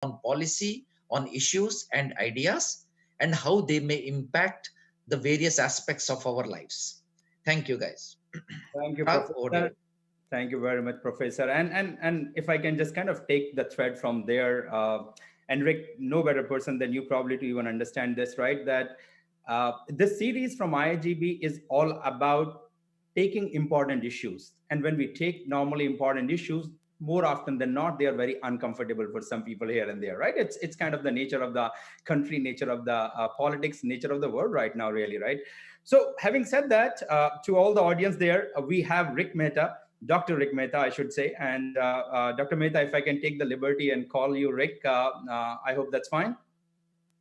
on policy, on issues and ideas, and how they may impact the various aspects of our lives. Thank you, guys. Thank you, Parag, over to Professor. you. Thank you very much, Professor. And if I can just kind of take the thread from there, and Rick, no better person than you probably to even understand this, right? That this series from IAGB is all about taking important issues. And when we take normally important issues, more often than not, they are very uncomfortable for some people here and there, right? It's kind of the nature of the country, nature of the politics, nature of the world right now, really, right? So, having said that, to all the audience there, we have Rik Mehta, Dr. Rik Mehta, I should say. And Dr. Mehta, if I can take the liberty and call you Rick, I hope that's fine.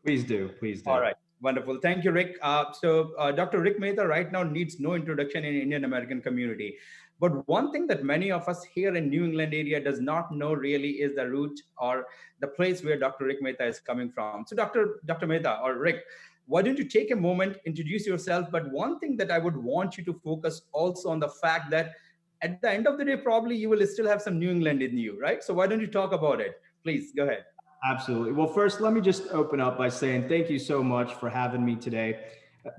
Please do. Please All do. right. Wonderful. Thank you, Rick. Dr. Rik Mehta right now needs no introduction in Indian American community. But one thing that many of us here in New England area does not know really is the root or the place where Dr. Rik Mehta is coming from. So Dr. Mehta or Rick, why don't you take a moment, introduce yourself? But one thing that I would want you to focus also on the fact that at the end of the day, probably you will still have some New England in you, right? So why don't you talk about it? Please go ahead. Absolutely. Well, first, let me just open up by saying thank you so much for having me today.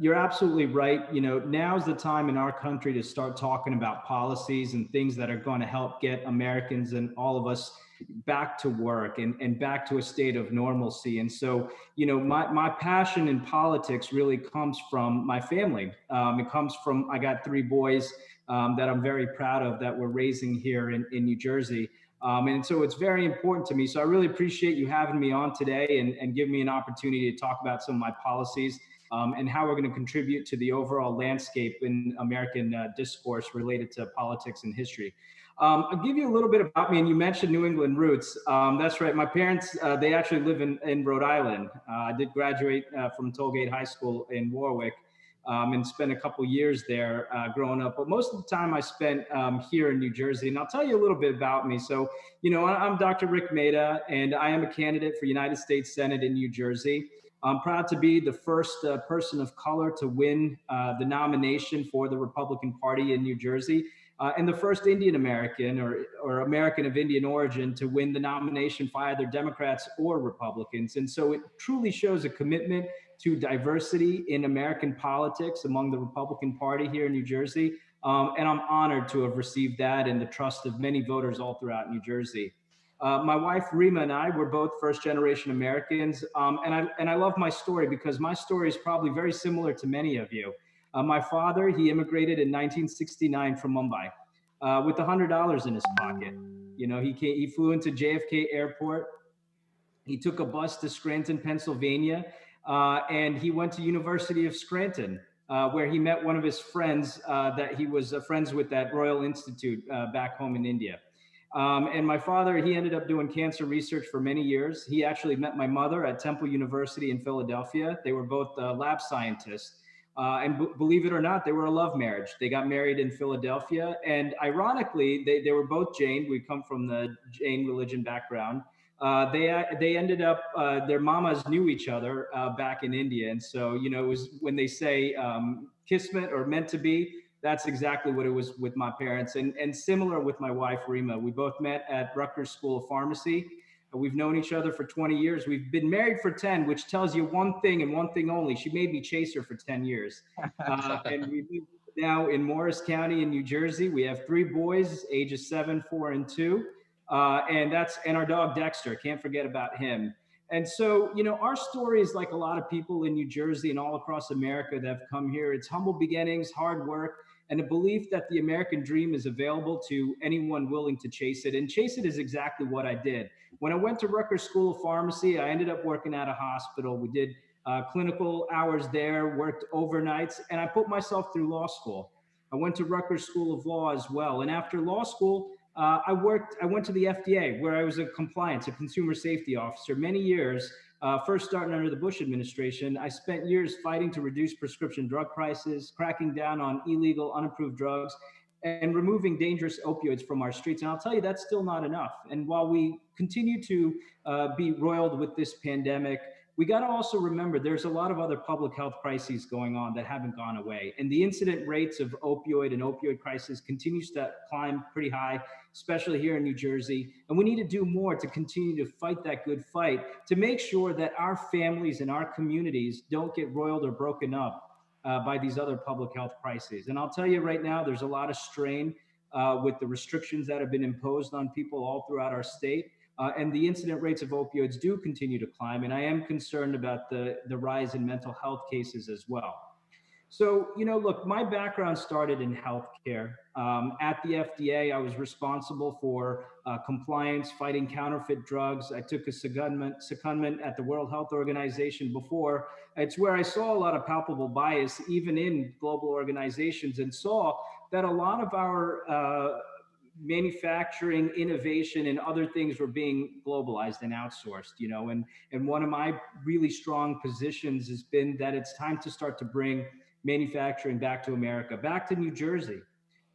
You're absolutely right. Now's the time in our country to start talking about policies and things that are going to help get Americans and all of us back to work and back to a state of normalcy. And so, my passion in politics really comes from my family. It comes from, I got three boys that I'm very proud of that we're raising here in New Jersey. And so it's very important to me. So I really appreciate you having me on today and give me an opportunity to talk about some of my policies and how we're going to contribute to the overall landscape in American discourse related to politics and history. I'll give you a little bit about me, and you mentioned New England roots. That's right. My parents, they actually live in Rhode Island. I did graduate from Tollgate High School in Warwick. And spent a couple years there growing up. But most of the time I spent here in New Jersey. And I'll tell you a little bit about me. So, I'm Dr. Rik Mehta, and I am a candidate for United States Senate in New Jersey. I'm proud to be the first person of color to win the nomination for the Republican Party in New Jersey. And the first Indian American or American of Indian origin to win the nomination for either Democrats or Republicans. And so it truly shows a commitment to diversity in American politics among the Republican Party here in New Jersey. And I'm honored to have received that and the trust of many voters all throughout New Jersey. My wife Rima and I were both first-generation Americans, and I love my story because my story is probably very similar to many of you. My father, he immigrated in 1969 from Mumbai with $100 in his pocket. He flew into JFK Airport. He took a bus to Scranton, Pennsylvania, and he went to University of Scranton, where he met one of his friends that he was friends with at Royal Institute back home in India. And my father, he ended up doing cancer research for many years. He actually met my mother at Temple University in Philadelphia. They were both lab scientists. Believe it or not, they were a love marriage. They got married in Philadelphia. And ironically, they were both Jain. We come from the Jain religion background. They ended up, their mamas knew each other back in India. And so, it was when they say kismet or meant to be, that's exactly what it was with my parents. And similar with my wife, Rima. We both met at Rutgers School of Pharmacy. We've known each other for 20 years. We've been married for 10, which tells you one thing and one thing only. She made me chase her for 10 years. And we live now in Morris County in New Jersey. We have three boys, ages 7, 4, and 2. And our dog Dexter, can't forget about him. And so, our story is like a lot of people in New Jersey and all across America that have come here. It's humble beginnings, hard work, and a belief that the American dream is available to anyone willing to chase it. And chase it is exactly what I did. When I went to Rutgers School of Pharmacy, I ended up working at a hospital. We did clinical hours there, worked overnights, and I put myself through law school. I went to Rutgers School of Law as well. And after law school, I went to the FDA where I was a consumer safety officer, many years, first starting under the Bush administration. I spent years fighting to reduce prescription drug prices, cracking down on illegal, unapproved drugs, and removing dangerous opioids from our streets. And I'll tell you, that's still not enough. And while we continue to be roiled with this pandemic, we got to also remember there's a lot of other public health crises going on that haven't gone away. And the incident rates of opioid crisis continues to climb pretty high, especially here in New Jersey. And we need to do more to continue to fight that good fight to make sure that our families and our communities don't get roiled or broken up by these other public health crises. And I'll tell you right now, there's a lot of strain with the restrictions that have been imposed on people all throughout our state. And the incident rates of opioids do continue to climb. And I am concerned about the rise in mental health cases as well. So, look, my background started in healthcare. At the FDA, I was responsible for compliance, fighting counterfeit drugs. I took a secondment at the World Health Organization before. It's where I saw a lot of palpable bias, even in global organizations, and saw that a lot of our manufacturing, innovation, and other things were being globalized and outsourced, and one of my really strong positions has been that it's time to start to bring manufacturing back to America, back to New Jersey,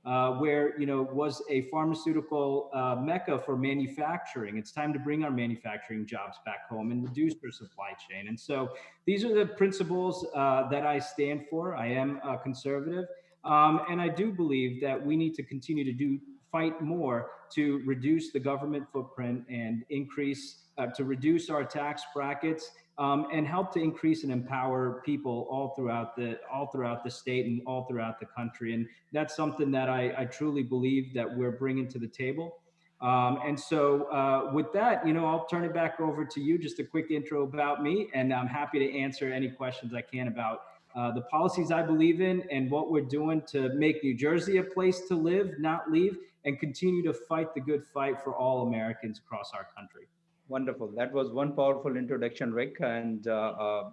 where was a pharmaceutical mecca for manufacturing. It's time to bring our manufacturing jobs back home and reduce our supply chain. And so these are the principles that I stand for. I am a conservative, and I do believe that we need to continue to fight more to reduce the government footprint and to reduce our tax brackets, and help to increase and empower people all throughout the state and all throughout the country. And that's something that I truly believe that we're bringing to the table. And so with that, I'll turn it back over to you. Just a quick intro about me, and I'm happy to answer any questions I can about the policies I believe in and what we're doing to make New Jersey a place to live, not leave, and continue to fight the good fight for all Americans across our country. Wonderful. That was one powerful introduction, Rick. And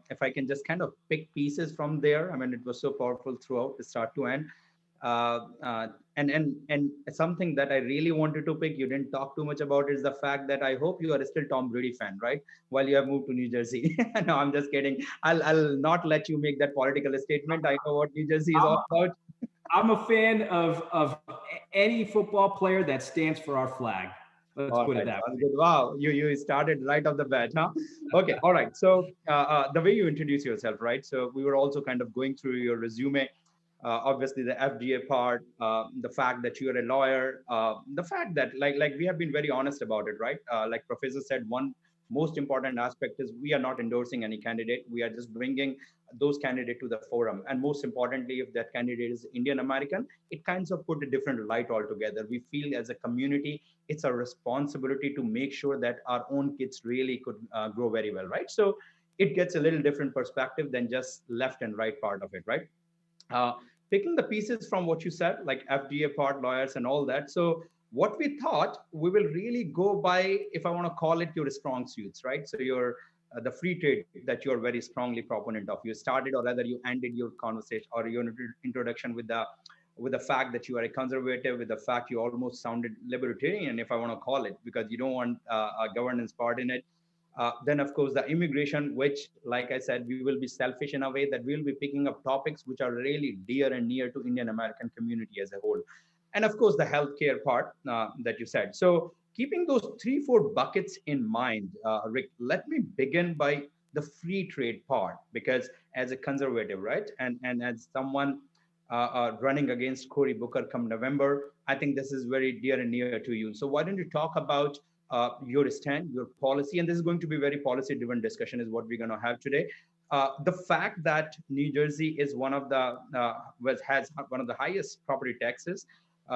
if I can just kind of pick pieces from there, I mean, it was so powerful throughout, the start to end. And something that I really wanted to pick, you didn't talk too much about, is the fact that I hope you are still Tom Brady fan, right? While you have moved to New Jersey. No, I'm just kidding. I'll not let you make that political statement. I know what New Jersey is all about. I'm a fan of any football player that stands for our flag. Let's put it that way. Wow, you started right off the bat, huh? Okay, all right. So the way you introduce yourself, right? So we were also kind of going through your resume. Obviously, the FDA part, the fact that you're a lawyer, the fact that like we have been very honest about it, right? Like Professor said, one most important aspect is we are not endorsing any candidate. We are just bringing those candidates to the forum. And most importantly, if that candidate is Indian American, it kinds of put a different light altogether. We feel as a community, it's a responsibility to make sure that our own kids really could grow very well, right? So it gets a little different perspective than just left and right part of it, right? Picking the pieces from what you said, like FDA part, lawyers, and all that. So what we thought, we will really go by, if I want to call it, your strong suits, right? So your the free trade that you're very strongly proponent of. You started, or rather, you ended your conversation or your introduction with the fact that you are a conservative, with the fact you almost sounded libertarian, if I want to call it, because you don't want a governance part in it. Then, of course, the immigration, which, like I said, we will be selfish in a way that we'll be picking up topics which are really dear and near to Indian American community as a whole. And of course, the healthcare part that you said. So keeping those 3-4 buckets in mind, Rick, let me begin by the free trade part, because as a conservative, right, and as someone running against Cory Booker come November, I think this is very dear and near to you. So why don't you talk about your stand, your policy, and this is going to be very policy-driven discussion is what we're going to have today. The fact that New Jersey is one of the has one of the highest property taxes,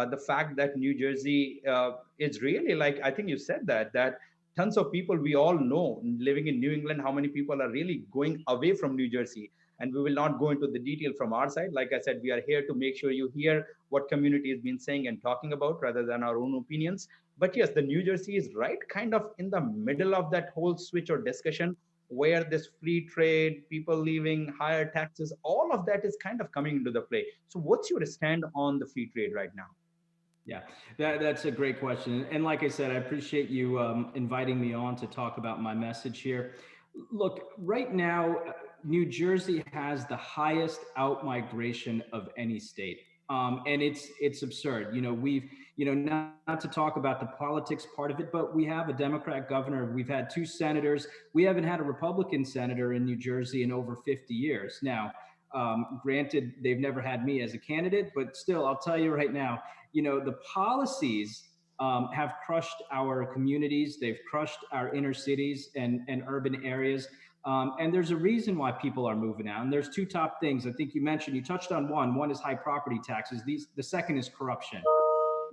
the fact that New Jersey is really, like I think you said that tons of people, we all know living in New England, how many people are really going away from New Jersey. And we will not go into the detail from our side. Like I said, we are here to make sure you hear what community has been saying and talking about rather than our own opinions. But yes, the New Jersey is right kind of in the middle of that whole switch or discussion where this free trade, people leaving, higher taxes, all of that is kind of coming into the play. So what's your stand on the free trade right now? Yeah, that's a great question. And like I said, I appreciate you inviting me on to talk about my message here. Look, right now, New Jersey has the highest out migration of any state. And it's absurd. We've, not to talk about the politics part of it, but we have a Democrat governor. We've had two senators. We haven't had a Republican senator in New Jersey in over 50 years. Now, granted, they've never had me as a candidate, but still, I'll tell you right now, the policies have crushed our communities. They've crushed our inner cities and urban areas. And there's a reason why people are moving out. And there's two top things. I think you mentioned, you touched on one. One is high property taxes. The second is corruption.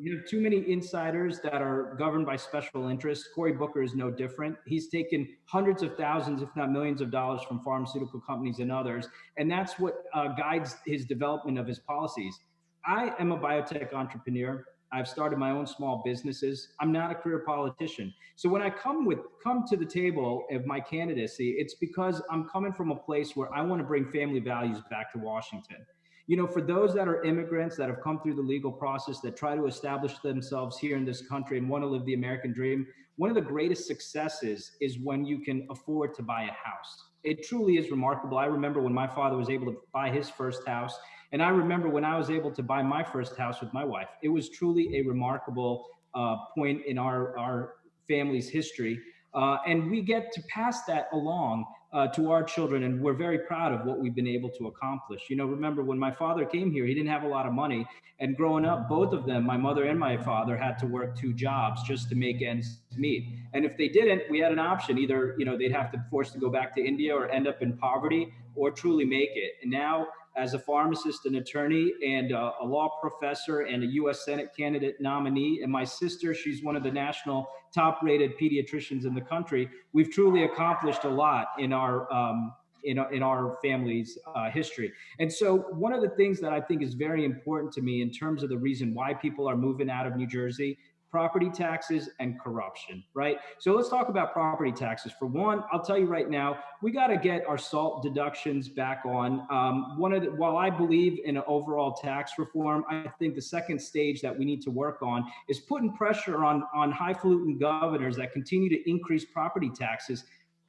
You have too many insiders that are governed by special interests. Cory Booker is no different. He's taken hundreds of thousands, if not millions of dollars from pharmaceutical companies and others. And that's what guides his development of his policies. I am a biotech entrepreneur. I've started my own small businesses. I'm not a career politician. So when I come to the table of my candidacy, it's because I'm coming from a place where I want to bring family values back to Washington. For those that are immigrants that have come through the legal process, that try to establish themselves here in this country and want to live the American dream, one of the greatest successes is when you can afford to buy a house. It truly is remarkable. I remember when my father was able to buy his first house, and I remember when I was able to buy my first house with my wife. It was truly a remarkable point in our family's history. And we get to pass that along to our children, and we're very proud of what we've been able to accomplish. Remember when my father came here, he didn't have a lot of money, and growing up, both of them, my mother and my father, had to work two jobs just to make ends meet. And if they didn't, we had an option: either they'd have to force to go back to India or end up in poverty, or truly make it. And now, as a pharmacist, an attorney, and a law professor, and a U.S. Senate candidate nominee, and my sister, she's one of the national top-rated pediatricians in the country. We've truly accomplished a lot in our family's history. And so one of the things that I think is very important to me in terms of the reason why people are moving out of New Jersey: property taxes and corruption, right? So let's talk about property taxes. For one, I'll tell you right now, we got to get our SALT deductions back on. While I believe in an overall tax reform, I think the second stage that we need to work on is putting pressure on highfalutin governors that continue to increase property taxes.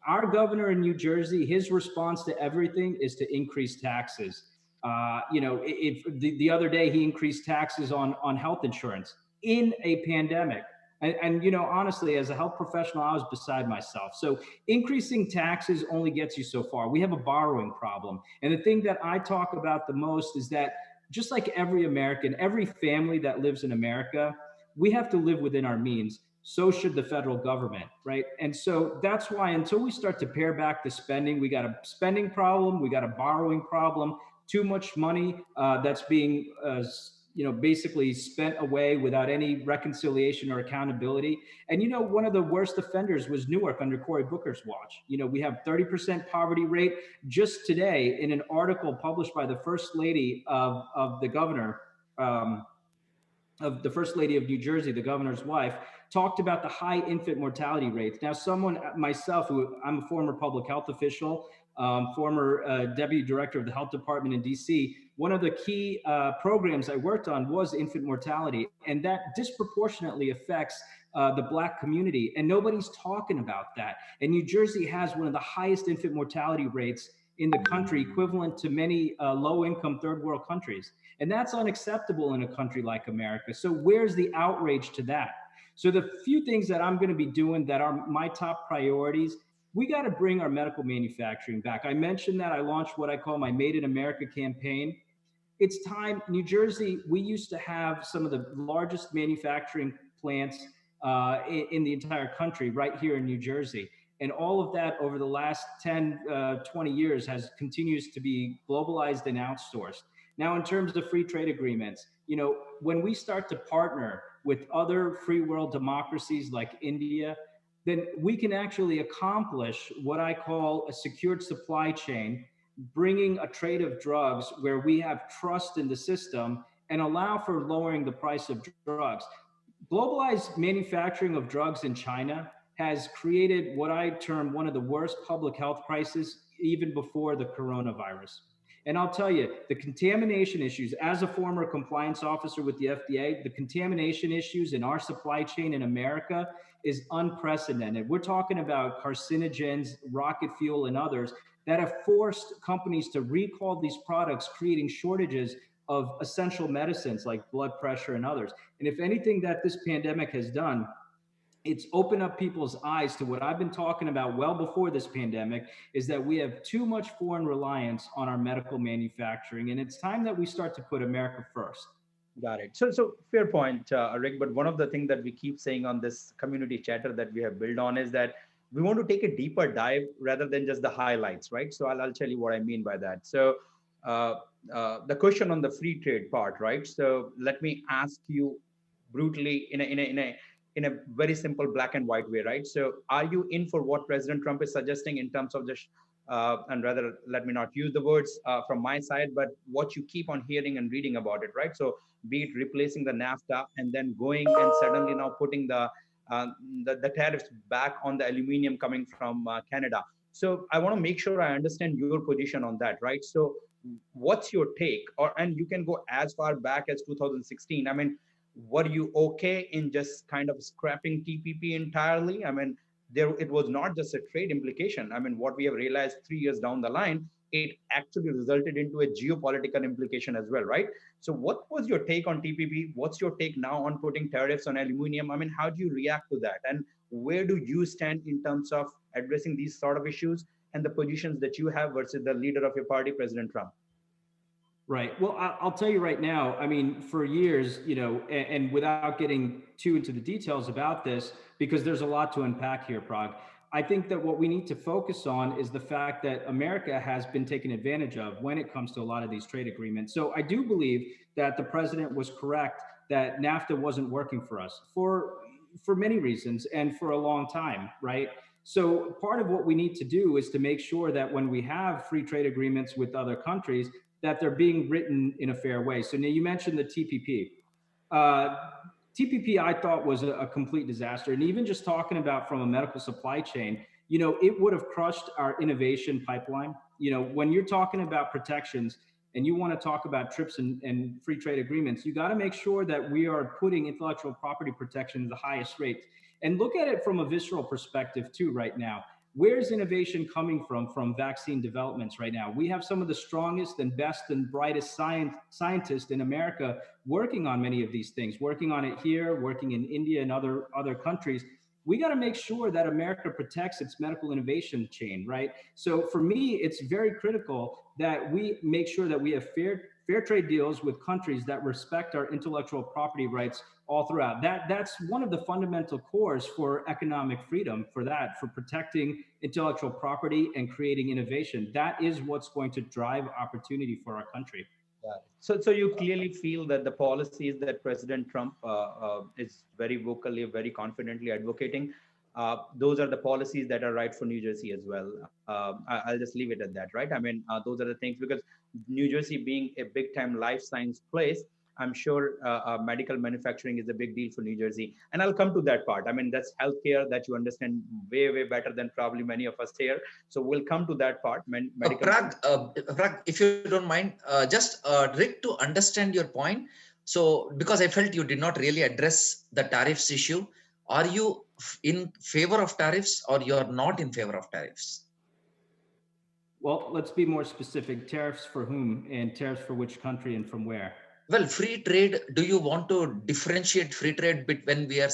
Our governor in New Jersey, his response to everything is to increase taxes. If the other day he increased taxes on health insurance in a pandemic. And honestly, as a health professional, I was beside myself. So increasing taxes only gets you so far. We have a borrowing problem. And the thing that I talk about the most is that, just like every American, every family that lives in America, we have to live within our means. So should the federal government, right? And so that's why, until we start to pare back the spending, we got a spending problem, we got a borrowing problem, too much money that's being basically spent away without any reconciliation or accountability. And one of the worst offenders was Newark under Cory Booker's watch. We have 30% poverty rate. Just today, in an article published by the First Lady of the governor, of the First Lady of New Jersey, the governor's wife, talked about the high infant mortality rates. Now, myself, who I'm a former public health official, former deputy director of the health department in DC, one of the key programs I worked on was infant mortality, and that disproportionately affects the Black community, and nobody's talking about that. And New Jersey has one of the highest infant mortality rates in the country, equivalent to many low-income third world countries. And that's unacceptable in a country like America. So where's the outrage to that? So the few things that I'm going to be doing that are my top priorities: we got to bring our medical manufacturing back. I mentioned that I launched what I call my Made in America campaign. It's time. New Jersey, we used to have some of the largest manufacturing plants in the entire country right here in New Jersey. And all of that over the last 10, 20 years continues to be globalized and outsourced. Now, in terms of free trade agreements, when we start to partner with other free world democracies like India, then we can actually accomplish what I call a secured supply chain, bringing a trade of drugs where we have trust in the system and allow for lowering the price of drugs. Globalized manufacturing of drugs in China has created what I term one of the worst public health crises, even before the coronavirus. And I'll tell you, the contamination issues, as a former compliance officer with the FDA, the contamination issues in our supply chain in America is unprecedented. We're talking about carcinogens, rocket fuel, and others that have forced companies to recall these products, creating shortages of essential medicines like blood pressure and others. And if anything that this pandemic has done, it's opened up people's eyes to what I've been talking about well before this pandemic, is that we have too much foreign reliance on our medical manufacturing. And it's time that we start to put America first. Got it. So fair point, Rick. But one of the things that we keep saying on this community chatter that we have built on is that we want to take a deeper dive rather than just the highlights, right? So I'll tell you what I mean by that. So uh, the question on the free trade part, right? So let me ask you brutally in a very simple black and white way, right? So are you in for what President Trump is suggesting in terms of just and rather let me not use the words from my side, but what you keep on hearing and reading about it, right? So be it replacing the NAFTA and then going and suddenly now putting the tariffs back on the aluminum coming from Canada. So I want to make sure I understand your position on that, right? So what's your take? Or and you can go as far back as 2016. I mean, were you okay in just kind of scrapping TPP entirely? I mean, there it was not just a trade implication. I mean, what we have realized 3 years down the line, it actually resulted into a geopolitical implication as well, right? So, what was your take on TPP? What's your take now on putting tariffs on aluminum? I mean, how do you react to that? And where do you stand in terms of addressing these sort of issues and the positions that you have versus the leader of your party, President Trump? Right. Well, I'll tell you right now, I mean, for years, and without getting too into the details about this, because there's a lot to unpack here, Prague, I think that what we need to focus on is the fact that America has been taken advantage of when it comes to a lot of these trade agreements. So I do believe that the president was correct that NAFTA wasn't working for us for many reasons and for a long time, right? So part of what we need to do is to make sure that when we have free trade agreements with other countries, that they're being written in a fair way. So now you mentioned the TPP. Uh, TPP, I thought was a complete disaster. And even just talking about from a medical supply chain, it would have crushed our innovation pipeline. When you're talking about protections and you want to talk about TRIPS and free trade agreements, you got to make sure that we are putting intellectual property protection at the highest rates. And look at it from a visceral perspective too right now. Where's innovation coming from vaccine developments right now? We have some of the strongest and best and brightest scientists in America working on many of these things, working on it here, working in India and other countries. We got to make sure that America protects its medical innovation chain, right? So for me, it's very critical that we make sure that we have fair trade deals with countries that respect our intellectual property rights all throughout. That's one of the fundamental cores for economic freedom, for protecting intellectual property and creating innovation. That is what's going to drive opportunity for our country. Yeah. So you clearly feel that the policies that President Trump is very vocally, very confidently advocating, those are the policies that are right for New Jersey as well. I'll just leave it at that, right? I mean, those are the things because New Jersey being a big time life science place, I'm sure medical manufacturing is a big deal for New Jersey. And I'll come to that part. I mean, that's healthcare that you understand way, way better than probably many of us here. So we'll come to that part. Prag, if you don't mind, just Rick, to understand your point. So, because I felt you did not really address the tariffs issue, are you in favor of tariffs or you are not in favor of tariffs? Well, let's be more specific. Tariffs for whom and tariffs for which country and from where? Well, free trade, do you want to differentiate free trade when we are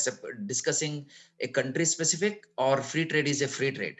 discussing a country specific, or free trade is a free trade?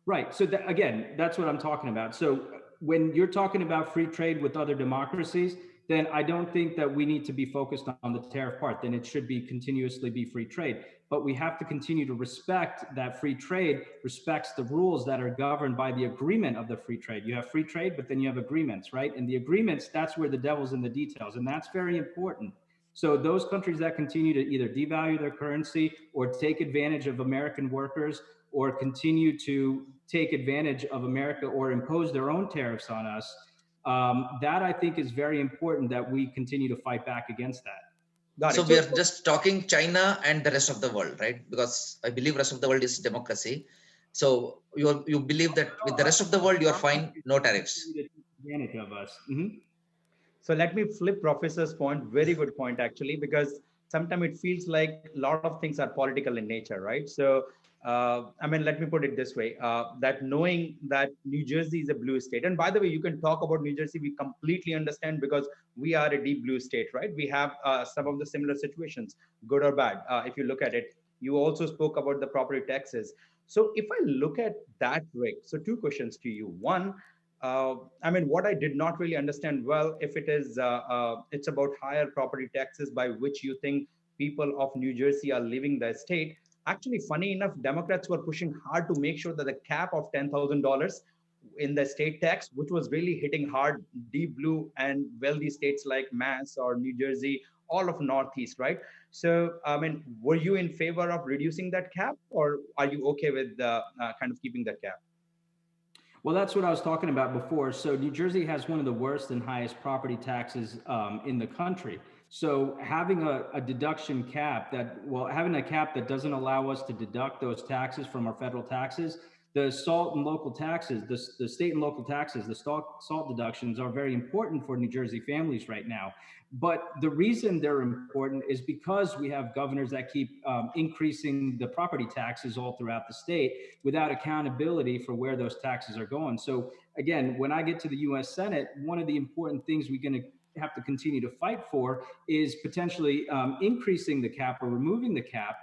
Right. So again, that's what I'm talking about. So when you're talking about free trade with other democracies, then I don't think that we need to be focused on the tariff part. Then it should be continuously be free trade. But we have to continue to respect that free trade respects the rules that are governed by the agreement of the free trade. You have free trade, but then you have agreements, right? And the agreements, that's where the devil's in the details. And that's very important. So those countries that continue to either devalue their currency or take advantage of American workers or continue to take advantage of America or impose their own tariffs on us, that I think is very important that we continue to fight back against that. So we are just talking China and the rest of the world, right? Because I believe rest of the world is democracy. So you believe that with the rest of the world, you are fine, no tariffs. Advantage of us. Mm-hmm. So let me flip Professor's point. Very good point, actually, because sometimes it feels like a lot of things are political in nature, right? So I mean, let me put it this way, that knowing that New Jersey is a blue state, and by the way, you can talk about New Jersey, we completely understand because we are a deep blue state, right? We have some of the similar situations, good or bad, if you look at it. You also spoke about the property taxes. So if I look at that, Rick, so two questions to you. One, I mean, what I did not really understand well, if it is, it's about higher property taxes by which you think people of New Jersey are leaving the state. Actually, funny enough, Democrats were pushing hard to make sure that the cap of $10,000 in the state tax, which was really hitting hard deep blue and wealthy states like Mass or New Jersey, all of Northeast, right? So, I mean, were you in favor of reducing that cap, or are you okay with kind of keeping that cap? Well, that's what I was talking about before. So New Jersey has one of the worst and highest property taxes in the country. So having a deduction cap having a cap that doesn't allow us to deduct those taxes from our federal taxes, the salt and local taxes, the state and local taxes, the salt deductions are very important for New Jersey families right now. But the reason they're important is because we have governors that keep increasing the property taxes all throughout the state without accountability for where those taxes are going. So again, when I get to the US Senate, one of the important things we're going to have to continue to fight for is potentially increasing the cap or removing the cap,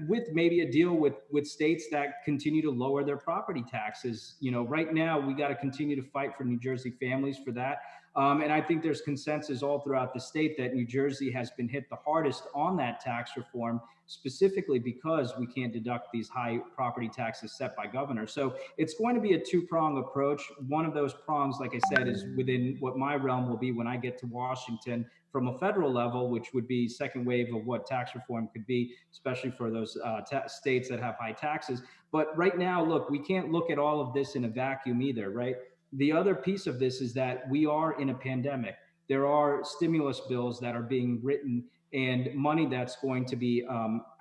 with maybe a deal with states that continue to lower their property taxes. You know, right now we got to continue to fight for New Jersey families for that. And I think there's consensus all throughout the state that New Jersey has been hit the hardest on that tax reform, specifically because we can't deduct these high property taxes set by governors. So it's going to be a two-prong approach. One of those prongs, like I said, is within what my realm will be when I get to Washington from a federal level, which would be second wave of what tax reform could be, especially for those states that have high taxes. But right now, look, we can't look at all of this in a vacuum either, right? The other piece of this is that we are in a pandemic. There are stimulus bills that are being written and money that's going to be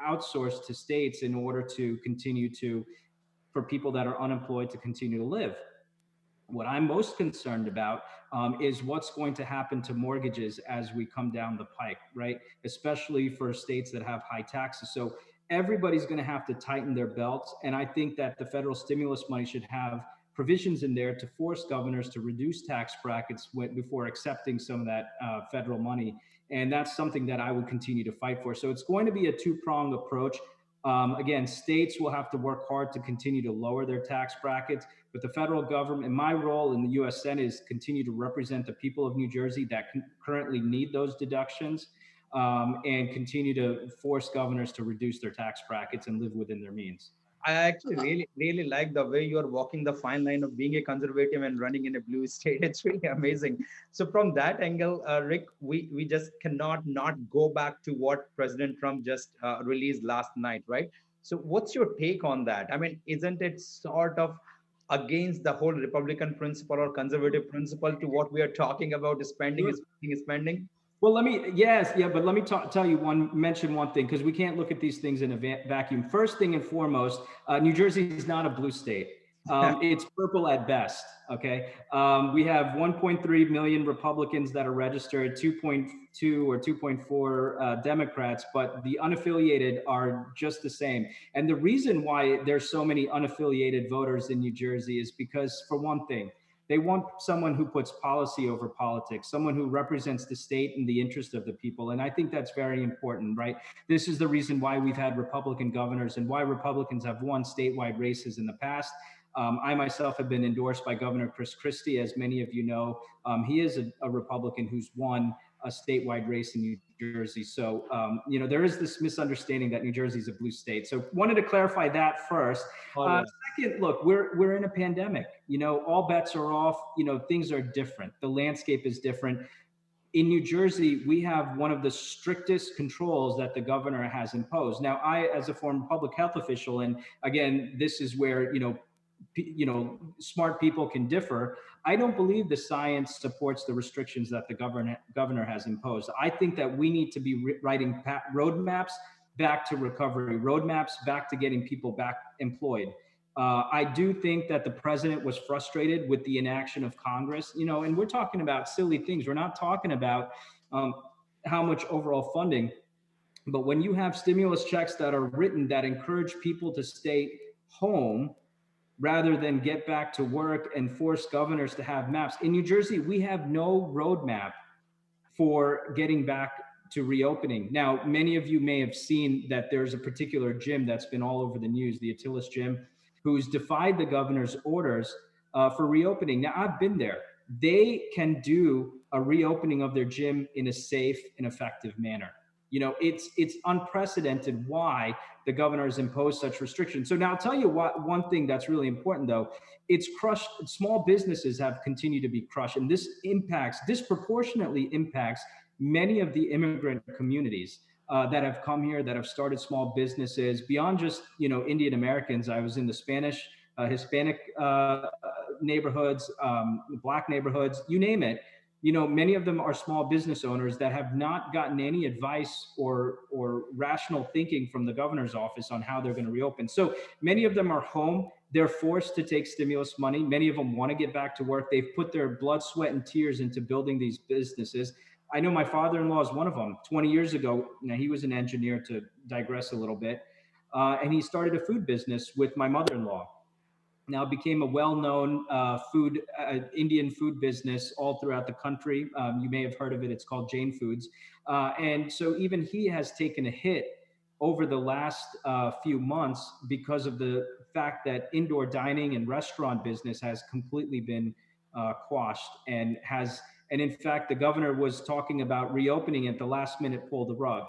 outsourced to states in order to continue to, for people that are unemployed to continue to live. What I'm most concerned about is what's going to happen to mortgages as we come down the pike, right? Especially for states that have high taxes. So everybody's going to have to tighten their belts. And I think that the federal stimulus money should have provisions in there to force governors to reduce tax brackets before accepting some of that federal money. And that's something that I would continue to fight for. So it's going to be a two-pronged approach. Again, states will have to work hard to continue to lower their tax brackets, but the federal government, and my role in the US Senate is continue to represent the people of New Jersey that currently need those deductions, and continue to force governors to reduce their tax brackets and live within their means. I actually really like the way you are walking the fine line of being a conservative and running in a blue state. It's really amazing. So from that angle, Rick, we just cannot not go back to what President Trump just released last night, right? So what's your take on that? I mean, isn't it sort of against the whole Republican principle or conservative principle to what we are talking about, spending is spending is spending? Well, but let me tell you mention one thing, because we can't look at these things in a vacuum. First thing and foremost, New Jersey is not a blue state. It's purple at best. Okay. We have 1.3 million Republicans that are registered, 2.2 or 2.4 Democrats, but the unaffiliated are just the same. And the reason why there's so many unaffiliated voters in New Jersey is because, for one thing, they want someone who puts policy over politics, someone who represents the state and the interest of the people. And I think that's very important, right? This is the reason why we've had Republican governors and why Republicans have won statewide races in the past. I myself have been endorsed by Governor Chris Christie, as many of you know. He is a Republican who's won a statewide race in New Jersey. So, there is this misunderstanding that New Jersey is a blue state. So wanted to clarify that first. Second, look, we're in a pandemic. All bets are off. Things are different. The landscape is different. In New Jersey, we have one of the strictest controls that the governor has imposed. Now, I, as a former public health official, and again, this is where, smart people can differ. I don't believe the science supports the restrictions that the governor has imposed. I think that we need to be writing roadmaps back to recovery, roadmaps back to getting people back employed. I do think that the president was frustrated with the inaction of Congress, and we're talking about silly things. We're not talking about how much overall funding But when you have stimulus checks that are written that encourage people to stay home rather than get back to work and force governors to have maps, in New Jersey, we have no roadmap for getting back to reopening. Now, many of you may have seen that there's a particular gym that's been all over the news, the Attilis gym, who's defied the governor's orders for reopening. Now, I've been there. They can do a reopening of their gym in a safe and effective manner. You know, it's unprecedented why the governor has imposed such restrictions. So now I'll tell you what one thing that's really important though. It's crushed. Small businesses have continued to be crushed, and this disproportionately impacts many of the immigrant communities that have come here, that have started small businesses beyond just Indian Americans. I was in the Spanish, Hispanic neighborhoods, Black neighborhoods, you name it. Many of them are small business owners that have not gotten any advice or rational thinking from the governor's office on how they're going to reopen. So many of them are home. They're forced to take stimulus money. Many of them want to get back to work. They've put their blood, sweat, and tears into building these businesses. I know my father-in-law is one of them. 20 years ago, he was an engineer, to digress a little bit, and he started a food business with my mother-in-law. Now became a well-known Indian food business all throughout the country. You may have heard of it. It's called Jain Foods. And so even he has taken a hit over the last few months because of the fact that indoor dining and restaurant business has completely been quashed and in fact, the governor was talking about reopening at the last minute, pull the rug.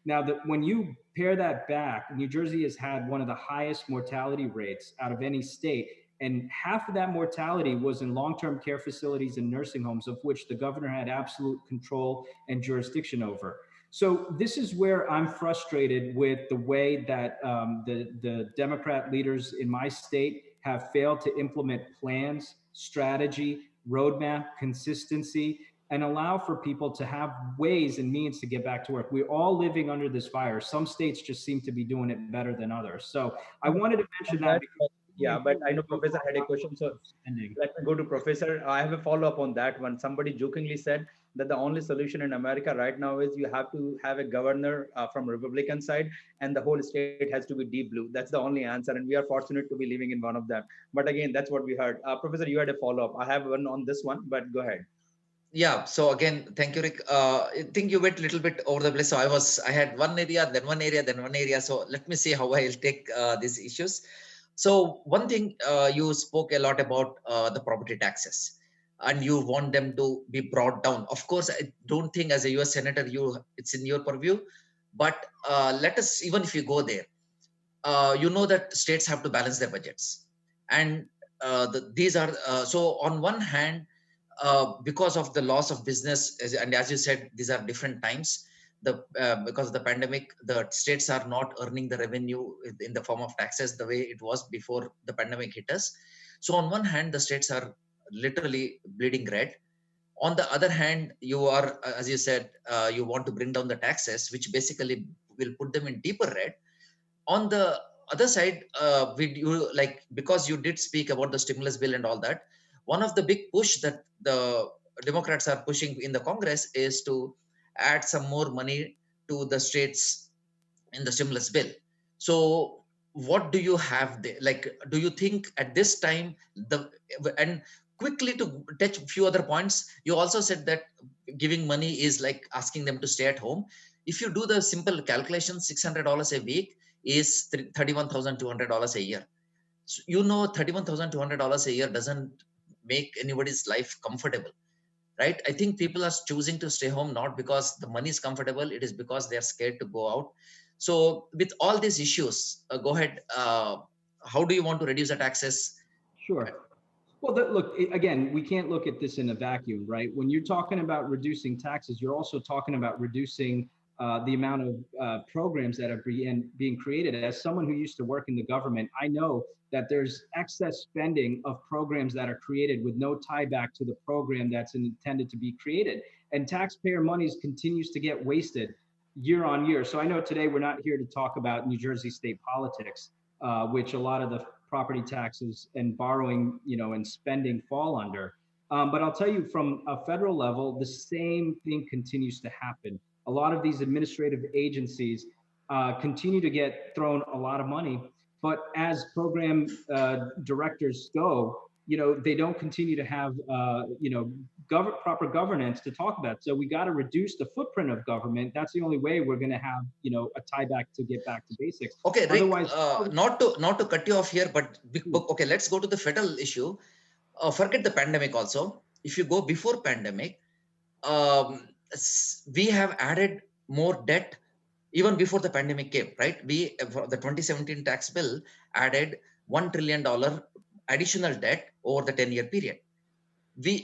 Now, when you pair that back, New Jersey has had one of the highest mortality rates out of any state. And half of that mortality was in long-term care facilities and nursing homes, of which the governor had absolute control and jurisdiction over. So this is where I'm frustrated with the way that the Democrat leaders in my state have failed to implement plans, strategy, roadmap, consistency, and allow for people to have ways and means to get back to work. We're all living under this virus. Some states just seem to be doing it better than others. So I wanted to mention that. Yeah, but I know Professor had a question, so let me go to Professor. I have a follow-up on that one. Somebody jokingly said that the only solution in America right now is you have to have a governor from Republican side, and the whole state has to be deep blue. That's the only answer, and we are fortunate to be living in one of them. But again, that's what we heard. Professor, you had a follow-up. I have one on this one, but go ahead. Yeah. So again, thank you, Rik. I think you went a little bit over the place. So I had one area, then one area, then one area. So let me see how I'll take these issues. So one thing, you spoke a lot about the property taxes, and you want them to be brought down. Of course, I don't think as a US Senator, it's in your purview. But let us, even if you go there, you know that states have to balance their budgets. And these are, so on one hand, because of the loss of business, and as you said, these are different times. Because of the pandemic, the states are not earning the revenue in the form of taxes the way it was before the pandemic hit us. So on one hand, the states are literally bleeding red. On the other hand, you are, as you said, you want to bring down the taxes, which basically will put them in deeper red. On the other side, because you did speak about the stimulus bill and all that, one of the big push that the Democrats are pushing in the Congress is to add some more money to the states in the stimulus bill. So what do you have there? Like, do you think at this time, and quickly to touch a few other points, you also said that giving money is like asking them to stay at home. If you do the simple calculation, $600 a week is $31,200 a year. So, $31,200 a year doesn't make anybody's life comfortable, right? I think people are choosing to stay home not because the money is comfortable, it is because they're scared to go out. So with all these issues, go ahead. How do you want to reduce the taxes? Sure. Well, look, again, we can't look at this in a vacuum, right? When you're talking about reducing taxes, you're also talking about reducing the amount of programs that are being created. As someone who used to work in the government, I know that there's excess spending of programs that are created with no tie back to the program that's intended to be created. And taxpayer monies continues to get wasted year on year. So I know today we're not here to talk about New Jersey state politics, which a lot of the property taxes and borrowing, and spending fall under. But I'll tell you from a federal level, the same thing continues to happen. A lot of these administrative agencies continue to get thrown a lot of money, but as program directors go, they don't continue to have proper governance to talk about. So we got to reduce the footprint of government. That's the only way we're going to have a tie back to get back to basics. Okay, Rik, Otherwise, not to cut you off here, but Hmm. okay, let's go to the federal issue. Forget the pandemic also. If you go before pandemic, we have added more debt even before the pandemic came, right? We, for the 2017 tax bill, added $1 trillion additional debt over the 10-year period.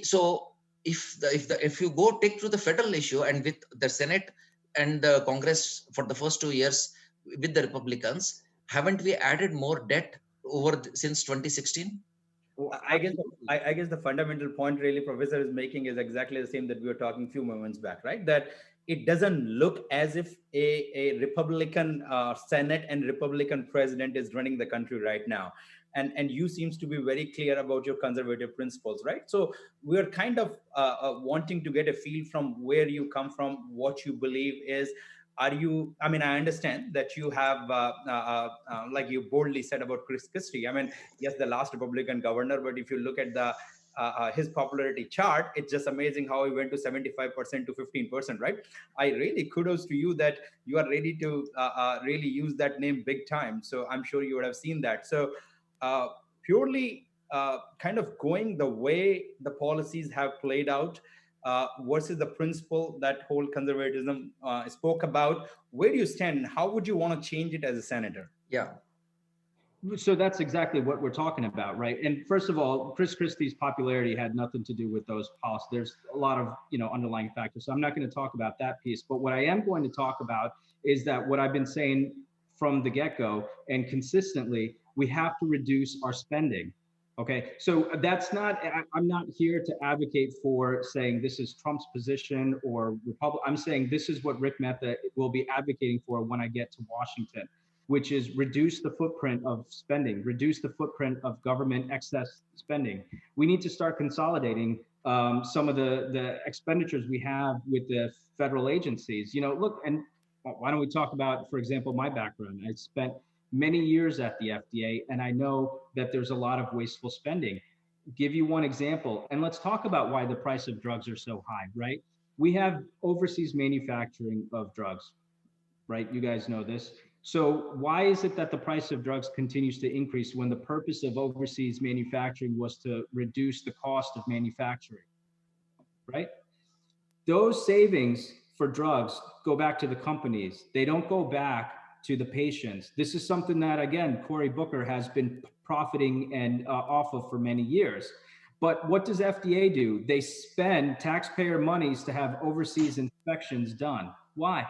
So if you go take through the federal issue, and with the Senate and the Congress for the first 2 years with the Republicans, haven't we added more debt since 2016? I guess I guess the fundamental point really professor is making is exactly the same that we were talking a few moments back, right? That it doesn't look as if a Republican Senate and Republican president is running the country right now. And you seems to be very clear about your conservative principles, right? So we're kind of wanting to get a feel from where you come from, what you believe is. Are you, I mean, I understand that you have like you boldly said about Chris Christie. I mean, yes, the last Republican governor, but if you look at the his popularity chart, it's just amazing how he went to 75% to 15%, right? I really kudos to you that you are ready to really use that name big time. So I'm sure you would have seen that. So uh, purely kind of going the way the policies have played out versus the principle that whole conservatism spoke about, where do you stand? How would you want to change it as a senator? Yeah. So that's exactly what we're talking about, right? And first of all, Chris Christie's popularity had nothing to do with those policies. There's a lot of underlying factors. So I'm not going to talk about that piece. But what I am going to talk about is that what I've been saying from the get-go and consistently, we have to reduce our spending. Okay, so that's not. I'm not here to advocate for saying this is Trump's position or Republic. I'm saying this is what Rik Mehta will be advocating for when I get to Washington, which is reduce the footprint of spending, reduce the footprint of government excess spending. We need to start consolidating some of the expenditures we have with the federal agencies. Look, and why don't we talk about, for example, my background? I spent many years at the FDA, and I know that there's a lot of wasteful spending. Give you one example, and let's talk about why the price of drugs are so high, right? We have overseas manufacturing of drugs, right? You guys know this. So why is it that the price of drugs continues to increase when the purpose of overseas manufacturing was to reduce the cost of manufacturing, right? Those savings for drugs go back to the companies. They don't go back to the patients. This is something that, again, Cory Booker has been profiting and off of for many years. But what does FDA do? They spend taxpayer monies to have overseas inspections done. Why?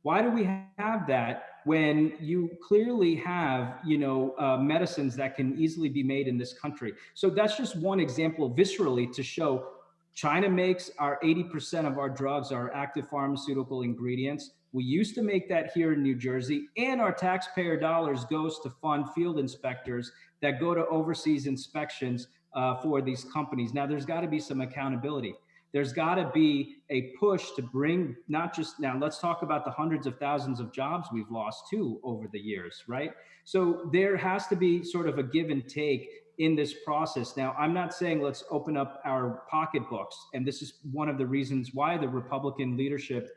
Why do we have that when you clearly have, medicines that can easily be made in this country? So that's just one example viscerally to show China makes our 80% of our drugs, our active pharmaceutical ingredients. We used to make that here in New Jersey, and our taxpayer dollars goes to fund field inspectors that go to overseas inspections for these companies. Now, there's got to be some accountability. There's got to be a push to bring not just now, let's talk about the hundreds of thousands of jobs we've lost too over the years, right? So there has to be sort of a give and take in this process. Now, I'm not saying let's open up our pocketbooks. And this is one of the reasons why the Republican leadership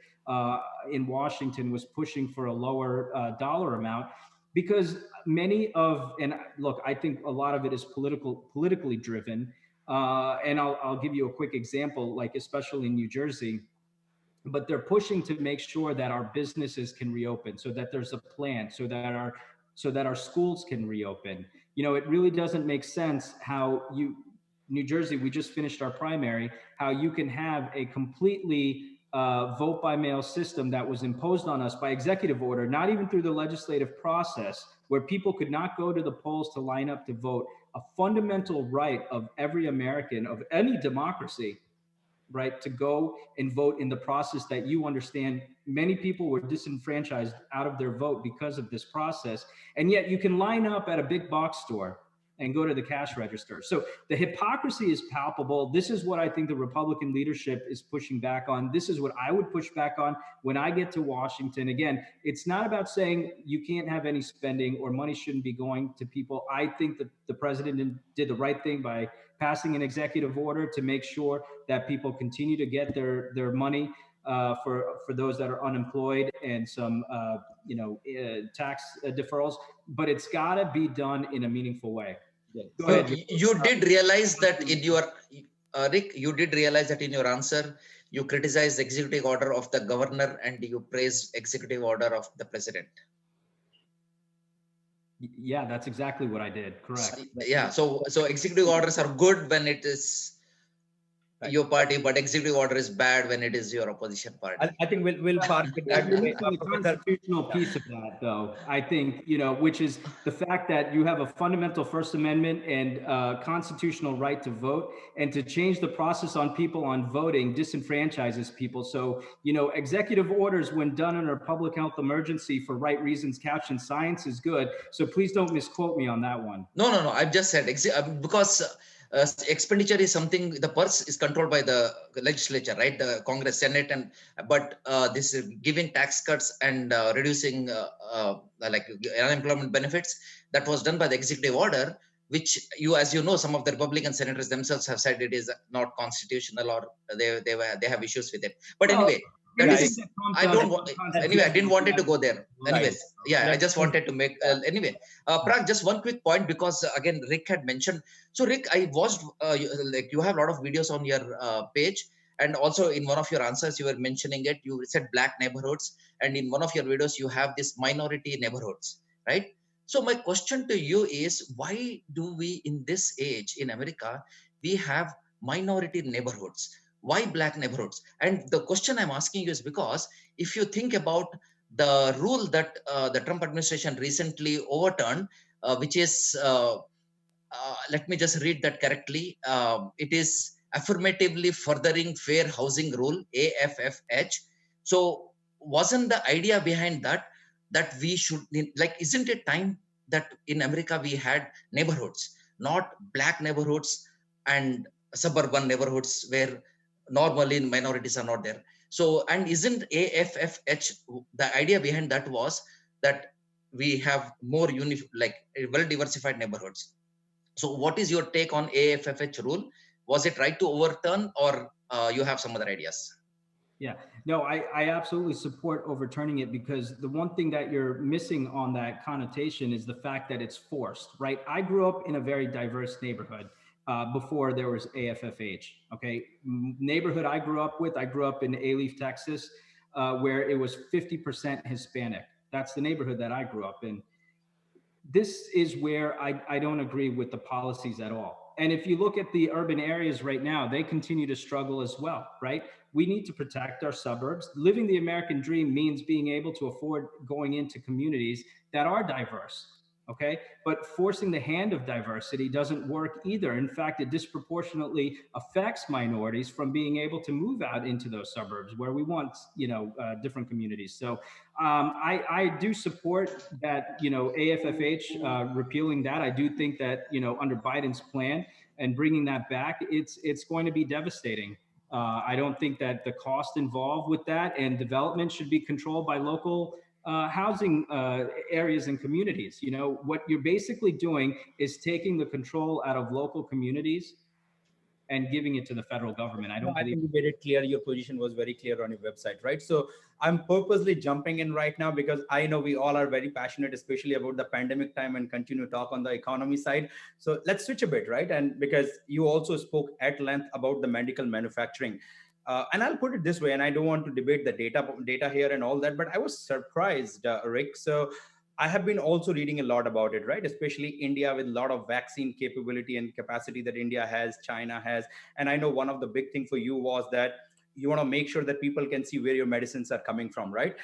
in Washington was pushing for a lower dollar amount, because many of, and look, I think a lot of it is politically driven. And I'll give you a quick example, like especially in New Jersey, but they're pushing to make sure that our businesses can reopen, so that there's a plan, so that our schools can reopen. It really doesn't make sense how New Jersey, we just finished our primary, how you can have a completely vote by mail system that was imposed on us by executive order, not even through the legislative process, where people could not go to the polls to line up to vote, a fundamental right of every American, of any democracy, right, to go and vote in the process that you understand many people were disenfranchised out of their vote because of this process. And yet you can line up at a big box store, and go to the cash register. So the hypocrisy is palpable. This is what I think the Republican leadership is pushing back on. This is what I would push back on when I get to Washington. Again, it's not about saying you can't have any spending or money shouldn't be going to people. I think that the president did the right thing by passing an executive order to make sure that people continue to get their money for those that are unemployed, and some tax deferrals. But it's got to be done in a meaningful way. Go ahead. You did realize that in your Rik, you did realize that in your answer you criticized the executive order of the governor and you praised executive order of the president. Yeah, that's exactly what I did. Correct. Yeah. So executive orders are good when it is your party, but executive order is bad when it is your opposition party. I think we'll park it that way. The constitutional piece of that, though, I think, which is the fact that you have a fundamental First Amendment and constitutional right to vote, and to change the process on people on voting disenfranchises people. So, executive orders, when done in a public health emergency for right reasons couched in science, is good. So please don't misquote me on that one. No. I've just said because expenditure is something, the purse is controlled by the legislature, right? The Congress, Senate, but this is giving tax cuts and reducing like unemployment benefits, that was done by the executive order, which as you know, some of the Republican senators themselves have said it is not constitutional, or they have issues with it. But anyway, I didn't want it to go there. Anyways, I just wanted to make Parag, just one quick point, because again, Rik had mentioned. So Rik, I watched you have a lot of videos on your page, and also in one of your answers you were mentioning it. You said black neighborhoods, and in one of your videos you have this minority neighborhoods, right? So my question to you is, why do we in this age in America we have minority neighborhoods? Why black neighborhoods? And the question I'm asking you is because if you think about the rule that the Trump administration recently overturned, which is, let me just read that correctly. It is affirmatively furthering fair housing rule, AFFH. So wasn't the idea behind that we should, like, isn't it time that in America we had neighborhoods, not black neighborhoods and suburban neighborhoods where normally minorities are not there? So, and isn't AFFH, the idea behind that was that we have more well diversified neighborhoods? So what is your take on AFFH rule? Was it right to overturn, or you have some other ideas? Yeah, no, I absolutely support overturning it, because the one thing that you're missing on that connotation is the fact that it's forced, right? I grew up in a very diverse neighborhood before there was AFFH, okay? Neighborhood I grew up in Alief, Texas, where it was 50% Hispanic. That's the neighborhood that I grew up in. This is where I don't agree with the policies at all. And if you look at the urban areas right now, they continue to struggle as well, right? We need to protect our suburbs. Living the American dream means being able to afford going into communities that are diverse, okay? But forcing the hand of diversity doesn't work either. In fact, it disproportionately affects minorities from being able to move out into those suburbs where we want, different communities. So I do support that, AFFH, repealing that. I do think that, under Biden's plan and bringing that back, it's going to be devastating. I don't think that the cost involved with that and development should be controlled by local housing areas and communities. What you're basically doing is taking the control out of local communities and giving it to the federal government. I think you made it clear. Your position was very clear on your website, right? So I'm purposely jumping in right now because I know we all are very passionate, especially about the pandemic time, and continue to talk on the economy side. So let's switch a bit, right? And because you also spoke at length about the medical manufacturing. And I'll put it this way, and I don't want to debate the data here and all that, but I was surprised, Rik. So I have been also reading a lot about it, right? Especially India, with a lot of vaccine capability and capacity that India has, China has. And I know one of the big thing for you was that you want to make sure that people can see where your medicines are coming from, right?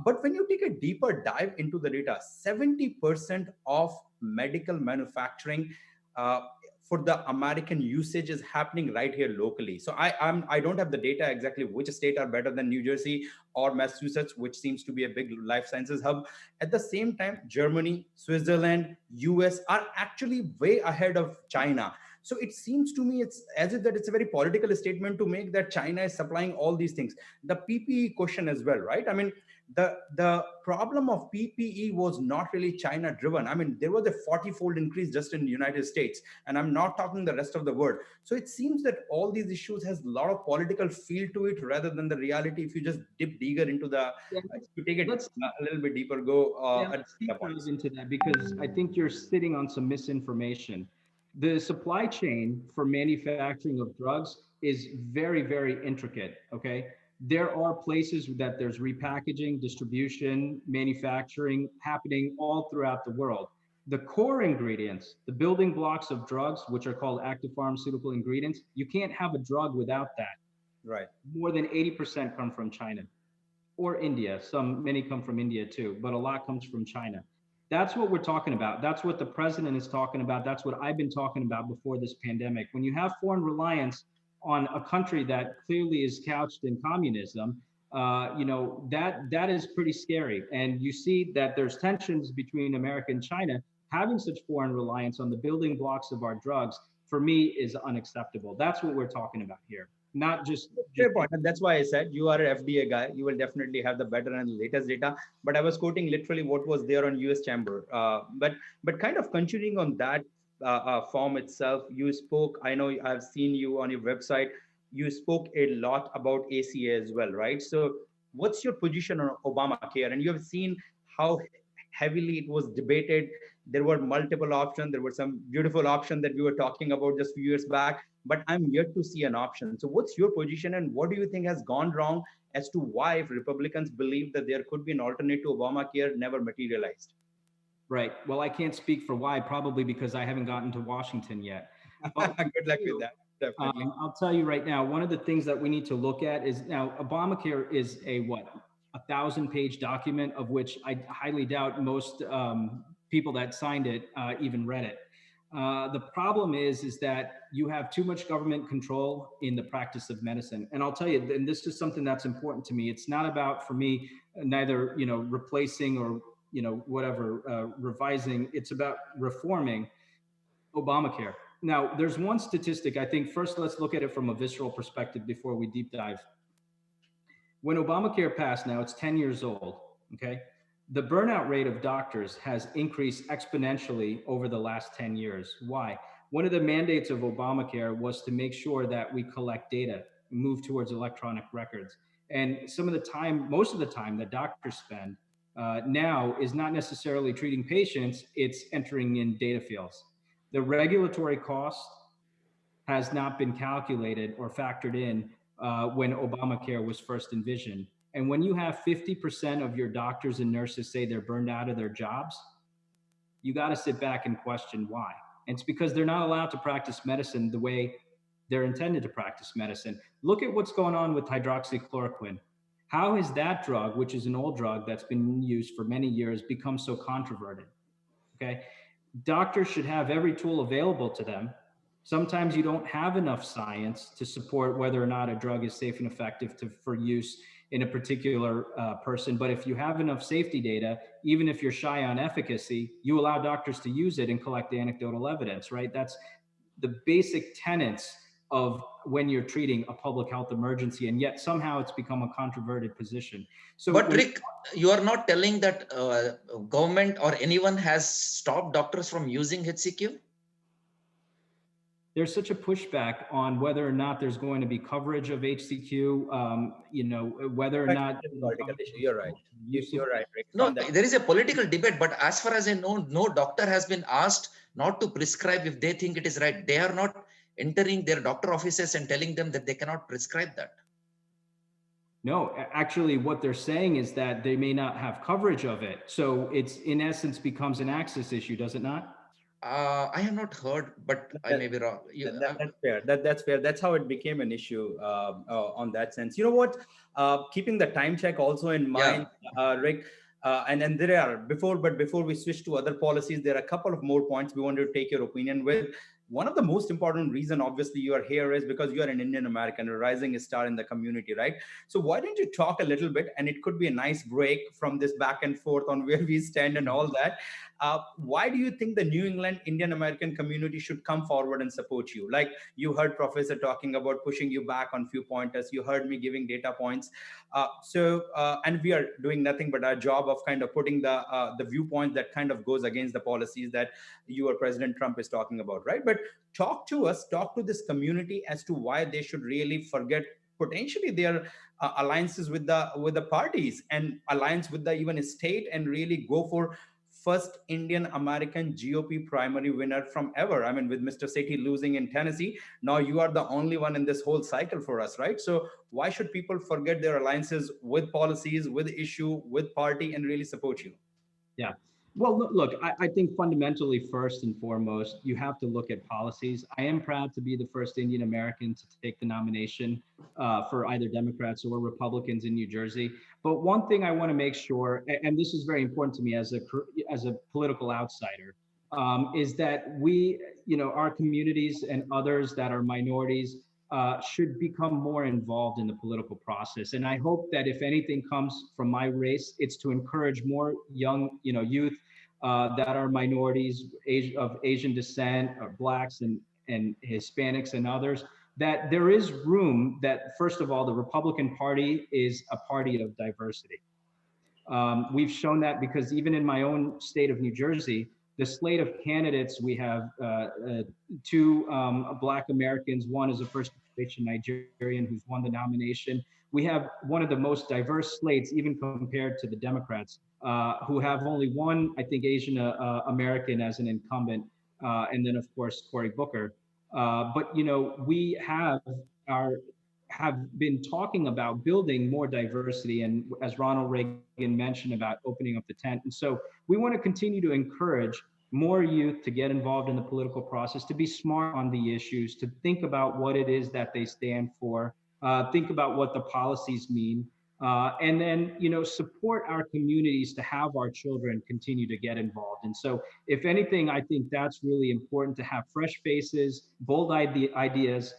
But when you take a deeper dive into the data, 70% of medical manufacturing for the American usage is happening right here locally. So I don't have the data exactly which state are better than New Jersey or Massachusetts, which seems to be a big life sciences hub. At the same time, Germany, Switzerland, US are actually way ahead of China. So it seems to me it's as if that it's a very political statement to make that China is supplying all these things. The PPE question as well, right? I mean, the problem of PPE was not really China driven. I mean, there was a 40-fold increase just in the United States, and I'm not talking the rest of the world. So it seems that all these issues has a lot of political feel to it rather than the reality. If you just dip deeper into the, Yeah, if you take it let's a little bit deeper, go yeah, at let's deep the dive points. into that because I think you're sitting on some misinformation. The supply chain for manufacturing of drugs is very, very intricate. Okay. There are places that there's repackaging, distribution, manufacturing happening all throughout the world. The core ingredients, the building blocks of drugs, which are called active pharmaceutical ingredients, you can't have a drug without that. Right. More than 80% come from China or India. Many come from India too, but a lot comes from China. That's what we're talking about. That's what the president is talking about. That's what I've been talking about before this pandemic. When you have foreign reliance on a country that clearly is couched in communism, that is pretty scary. And you see that there's tensions between America and China. Having such foreign reliance on the building blocks of our drugs, for me, is unacceptable. That's what we're talking about here. Not just Fair point. And that's why I said you are an FDA guy. You will definitely have the better and latest data. But I was quoting literally what was there on US Chamber. But kind of continuing on that form itself, you spoke. I know I've seen you on your website. You spoke a lot about ACA as well, right? So what's your position on Obamacare? And you have seen how heavily it was debated. There were multiple options. There were some beautiful options that we were talking about just a few years back, but I'm yet to see an option. So what's your position and what do you think has gone wrong as to why, if Republicans believe that there could be an alternate to Obamacare, never materialized? right. Well, I can't speak for why, probably because I haven't gotten to Washington yet. But Good luck with that. Definitely. I'll tell you right now, one of the things that we need to look at is now Obamacare is a what, 1,000-page document of which I highly doubt most people that signed it even read it. The problem is that you have too much government control in the practice of medicine. And I'll tell you, and this is something that's important to me. It's not about, for me, neither, replacing or, whatever, revising. It's about reforming Obamacare. Now, there's one statistic. I think first, let's look at it from a visceral perspective before we deep dive. When Obamacare passed, now it's 10 years old, okay? The burnout rate of doctors has increased exponentially over the last 10 years. Why? One of the mandates of Obamacare was to make sure that we collect data, move towards electronic records. And most of the time that doctors spend now is not necessarily treating patients, it's entering in data fields. The regulatory cost has not been calculated or factored in when Obamacare was first envisioned. And when you have 50% of your doctors and nurses say they're burned out of their jobs, you got to sit back and question why. And it's because they're not allowed to practice medicine the way they're intended to practice medicine. Look at what's going on with hydroxychloroquine. How has that drug, which is an old drug that's been used for many years, become so controverted? Okay. Doctors should have every tool available to them. Sometimes you don't have enough science to support whether or not a drug is safe and effective for use in a particular person. But if you have enough safety data, even if you're shy on efficacy, you allow doctors to use it and collect anecdotal evidence, right? That's the basic tenets of when you're treating a public health emergency, and yet somehow it's become a controverted position. So, but Rik, you are not telling that government or anyone has stopped doctors from using HCQ? There's such a pushback on whether or not there's going to be coverage of HCQ, whether or not. You're right. You're right, Rik. No, there is a political debate, but as far as I know, no doctor has been asked not to prescribe if they think it is right. They are not entering their doctor offices and telling them that they cannot prescribe that. No, actually what they're saying is that they may not have coverage of it. So it's in essence becomes an access issue, does it not? I have not heard, but I may be wrong. That's fair. That's fair. That's how it became an issue on that sense. You know what? Keeping the time check also in mind, Rik, and then there are before we switch to other policies, there are a couple of more points we wanted to take your opinion with. one of the most important reason, obviously, you are here is because you are an Indian American, a rising star in the community, right? So why don't you talk a little bit, and it could be a nice break from this back and forth on where we stand and all that. Why do you think the New England Indian American community should come forward and support you? Like, you heard Professor talking about pushing you back on few pointers. You heard me giving data points. And we are doing nothing but our job of kind of putting the viewpoint that kind of goes against the policies that you or President Trump is talking about, right? But talk to us, talk to this community as to why they should really forget potentially their alliances with the parties and alliance with the even state, and really go for first Indian American GOP primary winner from ever. I mean, with Mr. Sethi losing in Tennessee, now you are the only one in this whole cycle for us, right? So why should people forget their alliances with policies, with issue, with party, and really support you? Yeah. Well, look, I think fundamentally, first and foremost, you have to look at policies. I am proud to be the first Indian American to take the nomination for either Democrats or Republicans in New Jersey. But one thing I want to make sure, and this is very important to me as a political outsider, is that we, our communities and others that are minorities should become more involved in the political process. And I hope that if anything comes from my race, it's to encourage more young, youth that are minorities, of Asian descent, or Blacks and Hispanics and others, that there is room that, first of all, the Republican Party is a party of diversity. We've shown that because even in my own state of New Jersey, the slate of candidates, we have two Black Americans. One is a first generation Nigerian who's won the nomination. We have one of the most diverse slates, even compared to the Democrats, who have only one, I think, Asian American as an incumbent, and then of course Cory Booker. But we our have been talking about building more diversity, and as Ronald Reagan mentioned, about opening up the tent. And so we want to continue to encourage more youth to get involved in the political process, to be smart on the issues, to think about what it is that they stand for, think about what the policies mean, and then support our communities to have our children continue to get involved. And so, if anything, I think that's really important, to have fresh faces, bold ideas,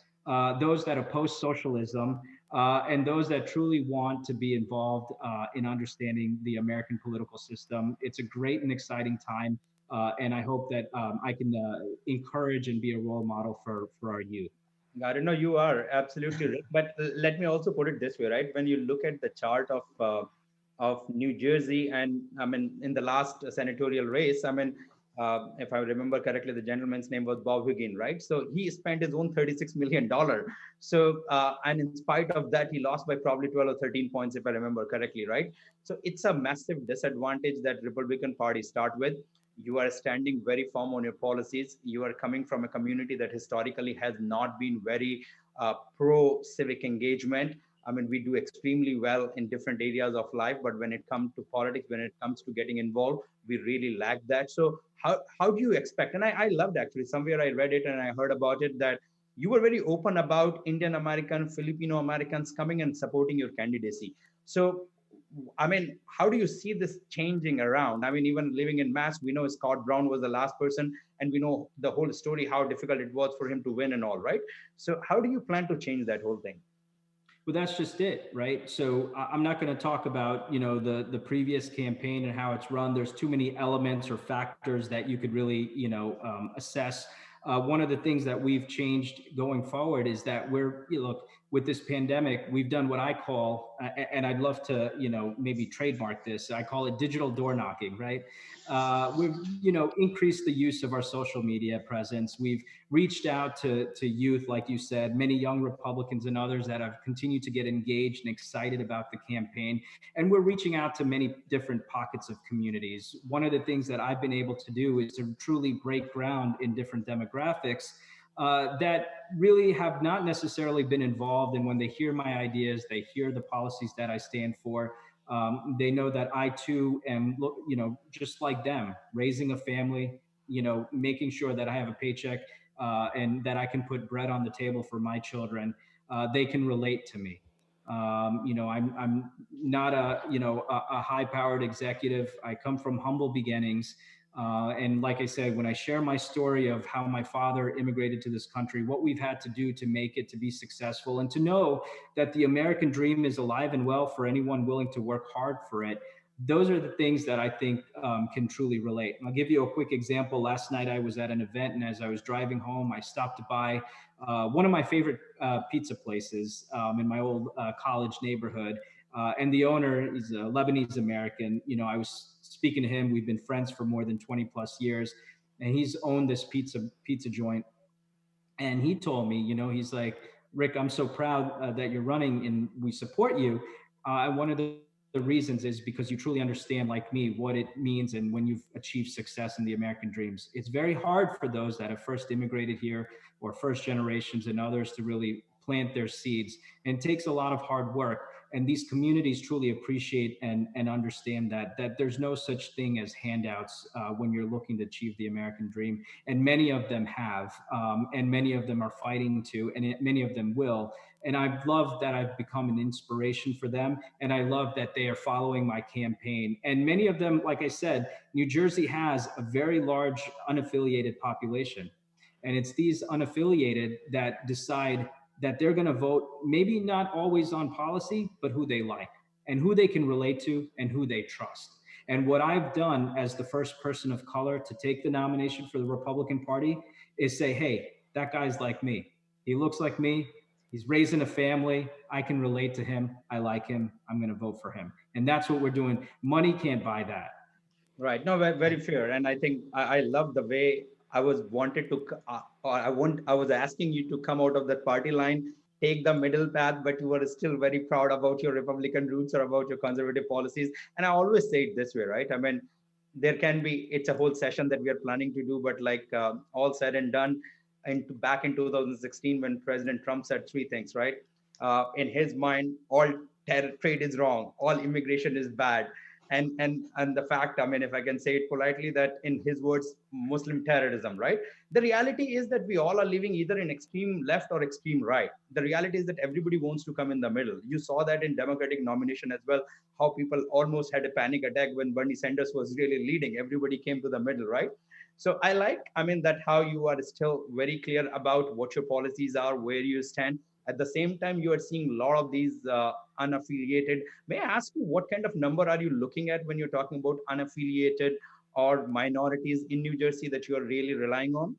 those that oppose socialism, and those that truly want to be involved in understanding the American political system. It's a great and exciting time, and I hope that I can encourage and be a role model for our youth. I don't know, you are absolutely right. But let me also put it this way, right? When you look at the chart of New Jersey, and I mean, in the last senatorial race, I mean, if I remember correctly, the gentleman's name was Bob Hugin, right? So he spent his own $36 million. So, and in spite of that, he lost by probably 12 or 13 points, if I remember correctly, right? So it's a massive disadvantage that Republican Party start with. You are standing very firm on your policies. You are coming from a community that historically has not been very pro civic engagement. I mean, we do extremely well in different areas of life, but when it comes to politics, when it comes to getting involved, we really lack that. So how do you expect? And I loved, actually, somewhere I read it and I heard about it, that you were very open about Indian American, Filipino Americans coming and supporting your candidacy. So I mean, how do you see this changing around? I mean, even living in Mass, we know Scott Brown was the last person, and we know the whole story, how difficult it was for him to win and all, right? So, how do you plan to change that whole thing? Well, that's just it, right? So I'm not going to talk about the previous campaign and how it's run. There's too many elements or factors that you could really assess. One of the things that we've changed going forward is that look, with this pandemic, we've done what I call, and I'd love to maybe trademark this. I call it digital door knocking, right? We've increased the use of our social media presence. We've reached out to youth, like you said, many young Republicans and others that have continued to get engaged and excited about the campaign. And we're reaching out to many different pockets of communities. One of the things that I've been able to do is to truly break ground in different demographics that really have not necessarily been involved. And when they hear my ideas, they hear the policies that I stand for, they know that I too am, just like them, raising a family, making sure that I have a paycheck and that I can put bread on the table for my children. They can relate to me. I'm not a high-powered executive. I come from humble beginnings. And like I said, when I share my story of how my father immigrated to this country, what we've had to do to make it to be successful, and to know that the American dream is alive and well for anyone willing to work hard for it, those are the things that I think can truly relate. And I'll give you a quick example. Last night I was at an event, and as I was driving home, I stopped by one of my favorite pizza places in my old college neighborhood. And the owner is a Lebanese American. You know, I was speaking to him. We've been friends for more than 20 plus years, and he's owned this pizza joint. And he told me, you know, he's like, Rik, I'm so proud that you're running and we support you. One of the reasons is because you truly understand, like me, what it means and when you've achieved success in the American dreams. It's very hard for those that have first immigrated here or first generations and others to really plant their seeds. And it takes a lot of hard work. And these communities truly appreciate and understand that there's no such thing as handouts when you're looking to achieve the American dream. And many of them have, and many of them are fighting to, and many of them will. And I've loved that I've become an inspiration for them. And I love that they are following my campaign. And many of them, like I said, New Jersey has a very large unaffiliated population. And it's these unaffiliated that decide that they're going to vote, maybe not always on policy, but who they like and who they can relate to and who they trust. And what I've done as the first person of color to take the nomination for the Republican Party is say, hey, that guy's like me. He looks like me. He's raising a family. I can relate to him. I like him. I'm going to vote for him. And that's what we're doing. Money can't buy that. Right. No, very fair. And I think I love the way I was wanted to, I was asking you to come out of that party line, take the middle path, but you were still very proud about your Republican roots or about your conservative policies. And I always say it this way, right? I mean, there can be, it's a whole session that we are planning to do, but like all said and done, and back in 2016, when President Trump said three things, right? In his mind, all trade is wrong, all immigration is bad, and the fact, I mean, if I can say it politely, that in his words, Muslim terrorism, right? The reality is that we all are living either in extreme left or extreme right. The reality is that everybody wants to come in the middle. You saw that in Democratic nomination as well, how people almost had a panic attack when Bernie Sanders was really leading. Everybody came to the middle, right? So I like, I mean, that how you are still very clear about what your policies are, where you stand. At the same time, you are seeing a lot of these unaffiliated. May I ask you what kind of number are you looking at when you're talking about unaffiliated or minorities in New Jersey that you are really relying on?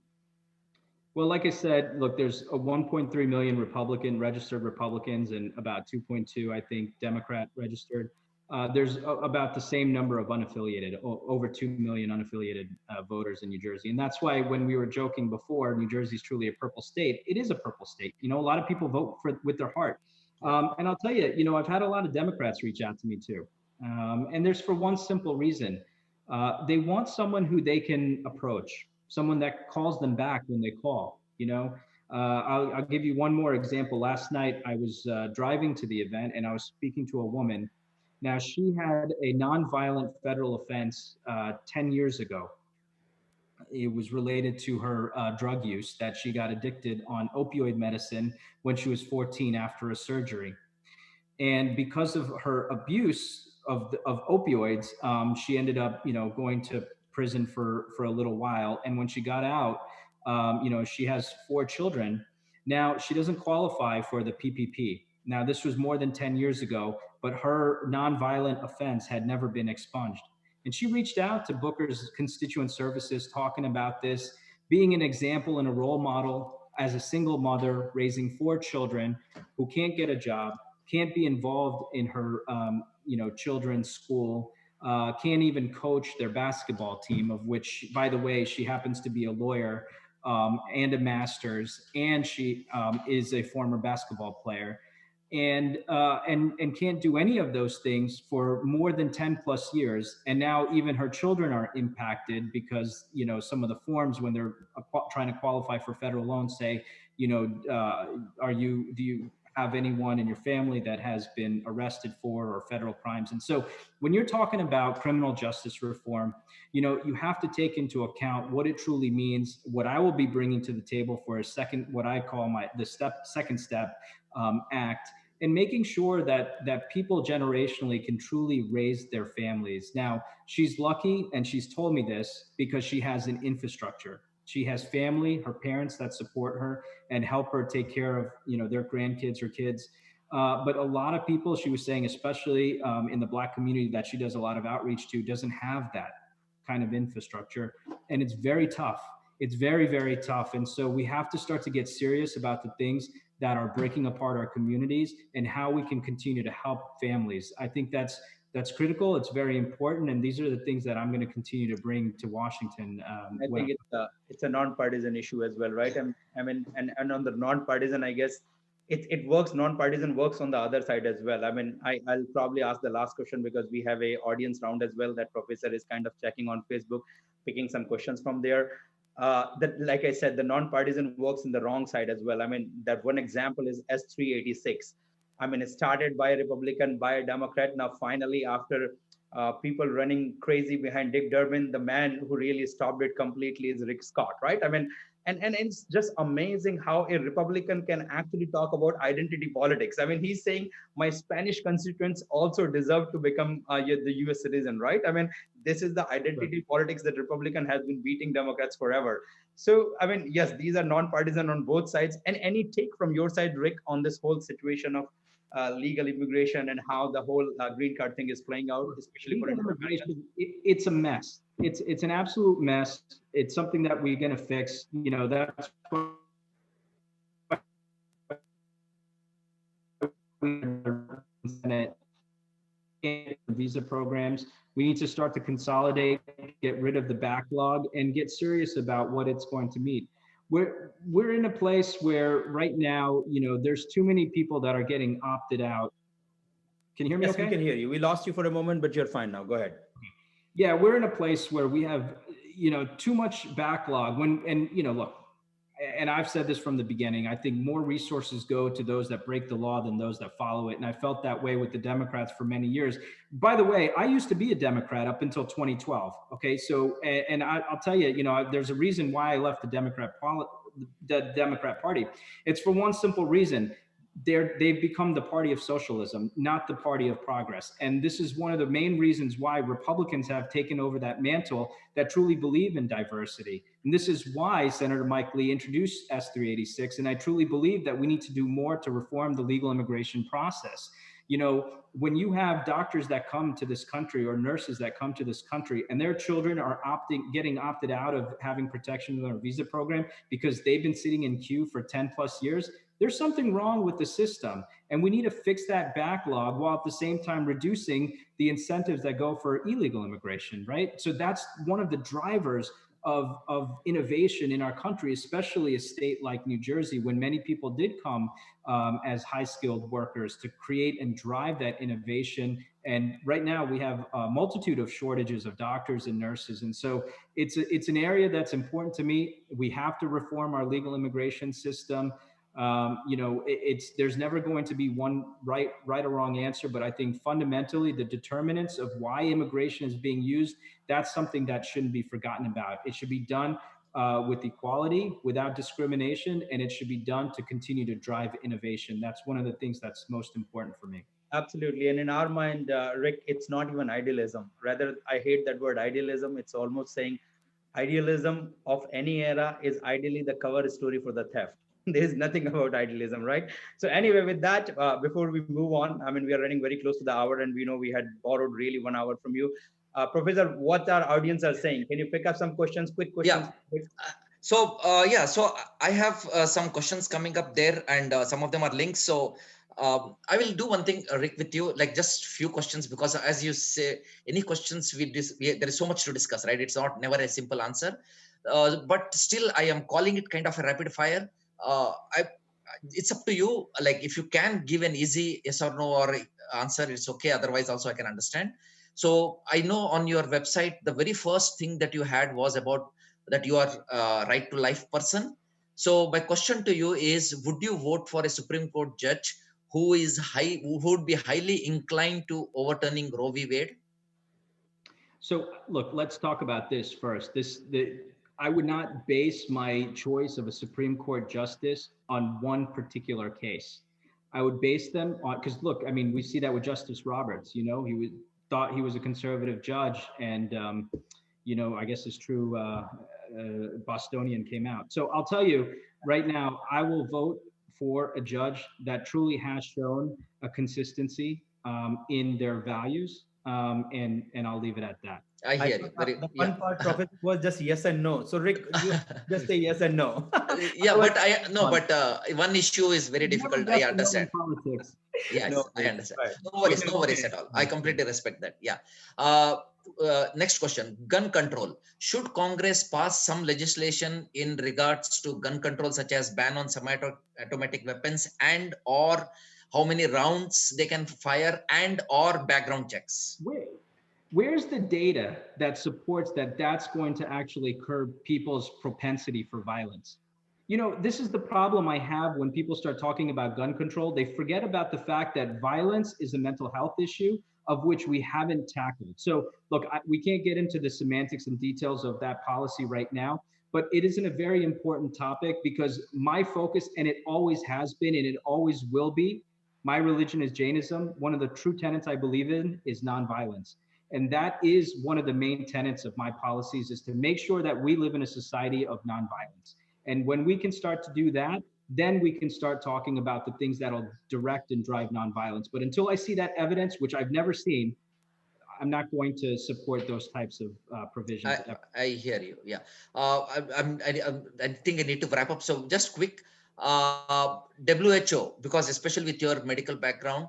Well, like I said, look, there's a 1.3 million registered Republicans and about 2.2, I think, Democrat registered. There's about the same number of unaffiliated, over 2 million unaffiliated voters in New Jersey. And that's why when we were joking before, New Jersey is truly a purple state. It is a purple state. You know, a lot of people vote with their heart. And I'll tell you, you know, I've had a lot of Democrats reach out to me too. And there's for one simple reason. They want someone who they can approach, someone that calls them back when they call, you know. I'll give you one more example. Last night, I was driving to the event and I was speaking to a woman. Now, she had a nonviolent federal offense 10 years ago. It was related to her drug use, that she got addicted on opioid medicine when she was 14 after a surgery. And because of her abuse of opioids, she ended up, you know, going to prison for a little while. And when she got out, you know, she has 4 children. Now, she doesn't qualify for the PPP. Now, this was more than 10 years ago, but her nonviolent offense had never been expunged. And she reached out to Booker's constituent services talking about this, being an example and a role model as a single mother raising 4 children who can't get a job, can't be involved in her, you know, children's school, can't even coach their basketball team, of which, by the way, she happens to be a lawyer and a master's, and she is a former basketball player, and can't do any of those things for more than 10 plus years. And now even her children are impacted because, you know, some of the forms when they're trying to qualify for federal loans say, you know, do you have anyone in your family that has been arrested for or federal crimes? And so when you're talking about criminal justice reform, you know, you have to take into account what it truly means. What I will be bringing to the table for a second, what I call the second step act, and making sure that people generationally can truly raise their families. Now, she's lucky, and she's told me this because she has an infrastructure. She has family, her parents that support her and help her take care of, their grandkids or kids. But a lot of people, she was saying, especially in the Black community that she does a lot of outreach to, doesn't have that kind of infrastructure, and it's very tough. It's very, very tough. And so we have to start to get serious about the things that are breaking apart our communities and how we can continue to help families. I think that's critical. It's very important, and these are the things that I'm going to continue to bring to Washington. I think it's a non-partisan issue as well, right? And on the non-partisan, I guess it works. Non-partisan works on the other side as well. I mean, I'll probably ask the last question because we have a audience round as well that Professor is kind of checking on Facebook, picking some questions from there. That, like I said, the non-partisan works in the wrong side as well. I mean, that one example is S386. I mean, it started by a Republican, by a Democrat. Now, finally, after people running crazy behind Dick Durbin, the man who really stopped it completely is Rick Scott, right? I mean, and it's just amazing how a Republican can actually talk about identity politics. I mean, he's saying my Spanish constituents also deserve to become the U.S. citizen, right? I mean, this is the identity politics that Republican has been beating Democrats forever. So, I mean, yes, these are non-partisan on both sides. And any take from your side, Rick, on this whole situation of legal immigration and how the whole green card thing is playing out, especially for immigration? It's a mess. It's an absolute mess. It's something that we're going to fix. That's visa programs. We need to start to consolidate, get rid of the backlog, and get serious about what it's going to mean. We're in a place where right now, there's too many people that are getting opted out. Can you hear me? Yes, okay? We can hear you. We lost you for a moment, but you're fine now. Go ahead. Yeah, we're in a place where we have, too much backlog. Look, and I've said this from the beginning, I think more resources go to those that break the law than those that follow it. And I felt that way with the Democrats for many years. By the way, I used to be a Democrat up until 2012. Okay, so, and I'll tell you, there's a reason why I left the Democrat Party. It's for one simple reason. They've become the party of socialism, not the party of progress. And this is one of the main reasons why Republicans have taken over that mantle that truly believe in diversity. And this is why Senator Mike Lee introduced S386. And I truly believe that we need to do more to reform the legal immigration process. When you have doctors that come to this country or nurses that come to this country and their children are getting opted out of having protection in their visa program because they've been sitting in queue for 10 plus years, there's something wrong with the system. And we need to fix that backlog while at the same time reducing the incentives that go for illegal immigration, right? So that's one of the drivers of innovation in our country, especially a state like New Jersey, when many people did come as high-skilled workers to create and drive that innovation. And right now we have a multitude of shortages of doctors and nurses. And so it's an area that's important to me. We have to reform our legal immigration system. There's never going to be one right or wrong answer, but I think fundamentally the determinants of why immigration is being used, that's something that shouldn't be forgotten about. It should be done with equality, without discrimination, and it should be done to continue to drive innovation. That's one of the things that's most important for me. Absolutely. And in our mind, Rick, it's not even idealism. Rather, I hate that word idealism. It's almost saying idealism of any era is ideally the cover story for the theft. There's nothing about idealism, right? So anyway, with that, before we move on, I mean, we are running very close to the hour, and we know we had borrowed really 1 hour from you. Professor, what our audience are saying? Can you pick up some questions, quick questions? Yeah. So I have some questions coming up there, and some of them are links. So I will do one thing, Rick, with you, like just few questions, because as you say, any questions there is so much to discuss, right? It's never a simple answer, but still I am calling it kind of a rapid fire. It's up to you. Like if you can give an easy yes or no or answer, it's okay. Otherwise, also I can understand. So I know on your website, the very first thing that you had was about that you are right to life person. So my question to you is, would you vote for a Supreme Court judge who would be highly inclined to overturning Roe v. Wade? So look, let's talk about this first. I would not base my choice of a Supreme Court justice on one particular case. I would base them on, because look, I mean, we see that with Justice Roberts. Thought he was a conservative judge, and I guess his true Bostonian came out. So I'll tell you right now, I will vote for a judge that truly has shown a consistency in their values, and I'll leave it at that. I I hear you. thought the Yeah. fun part, Professor, was just yes and no. So Rik, you just say yes and no. Yeah, but one issue is very Never difficult. yes I or no in understand. politics. Yes, No I worries. understand. Right. No worries, Okay, no worries okay. at all. I completely respect that. Yeah. Next question: gun control. Should Congress pass some legislation in regards to gun control, such as ban on semi-automatic weapons and or how many rounds they can fire and or background checks? Where's the data that supports that that's going to actually curb people's propensity for violence? This is the problem I have when people start talking about gun control. They forget about the fact that violence is a mental health issue of which we haven't tackled. So, look, we can't get into the semantics and details of that policy right now, but it isn't a very important topic because my focus, and it always has been, and it always will be, my religion is Jainism. One of the true tenets I believe in is nonviolence. And that is one of the main tenets of my policies, is to make sure that we live in a society of nonviolence. And when we can start to do that, then we can start talking about the things that'll direct and drive nonviolence. But until I see that evidence, which I've never seen, I'm not going to support those types of provisions. I hear you. Yeah. I think I need to wrap up. So just quick, WHO, because especially with your medical background,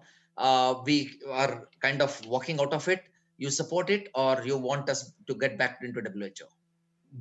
we are kind of walking out of it. You support it, or you want us to get back into WHO?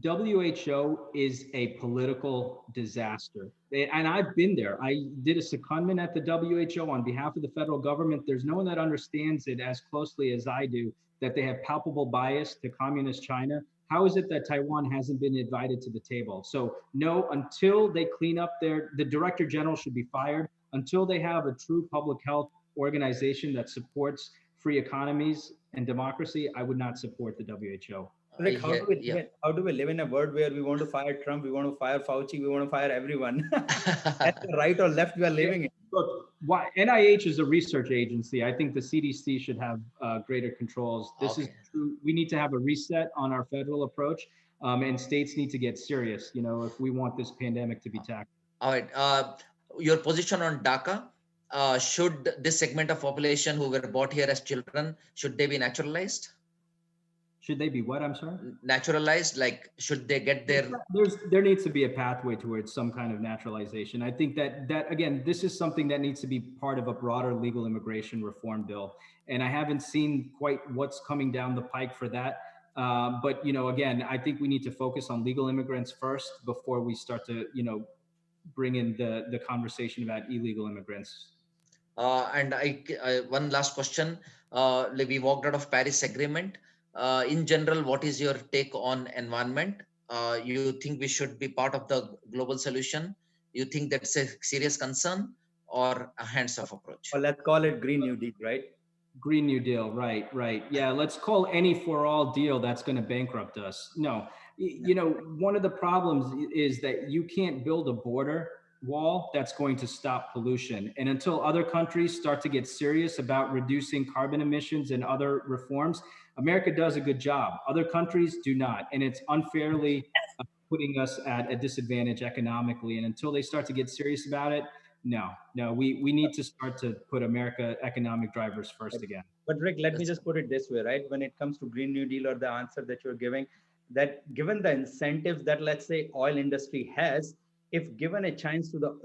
WHO is a political disaster. And I've been there. I did a secondment at the WHO on behalf of the federal government. There's no one that understands it as closely as I do, that they have palpable bias to communist China. How is it that Taiwan hasn't been invited to the table? So no, until they clean up the director general should be fired. Until they have a true public health organization that supports free economies and democracy, I would not support the WHO. Rik, how do we live in a world where we want to fire Trump, we want to fire Fauci, we want to fire everyone? At the right or left, we are living in. Look, NIH is a research agency. I think the CDC should have greater controls. This is true. We need to have a reset on our federal approach, and states need to get serious, if we want this pandemic to be tackled. All right. Your position on DACA, should this segment of population who were brought here as children, should they be naturalized? Should they be what? I'm sorry? Naturalized, like should they get their... There needs to be a pathway towards some kind of naturalization. I think that again, this is something that needs to be part of a broader legal immigration reform bill. And I haven't seen quite what's coming down the pike for that. But, again, I think we need to focus on legal immigrants first before we start to, bring in the conversation about illegal immigrants. And one last question. We walked out of Paris Agreement. In general, what is your take on environment? You think we should be part of the global solution? You think that's a serious concern or a hands-off approach? Well, let's call it Green New Deal, right? Green New Deal, right. Yeah, let's call any for all deal that's going to bankrupt us. No, one of the problems is that you can't build a border wall that's going to stop pollution. And until other countries start to get serious about reducing carbon emissions and other reforms, America does a good job. Other countries do not. And it's unfairly putting us at a disadvantage economically. And until they start to get serious about it, no, we need to start to put America economic drivers first again. But Rik, let me just put it this way, right? When it comes to Green New Deal or the answer that you're giving, that given the incentives that, let's say, oil industry has, if given a chance to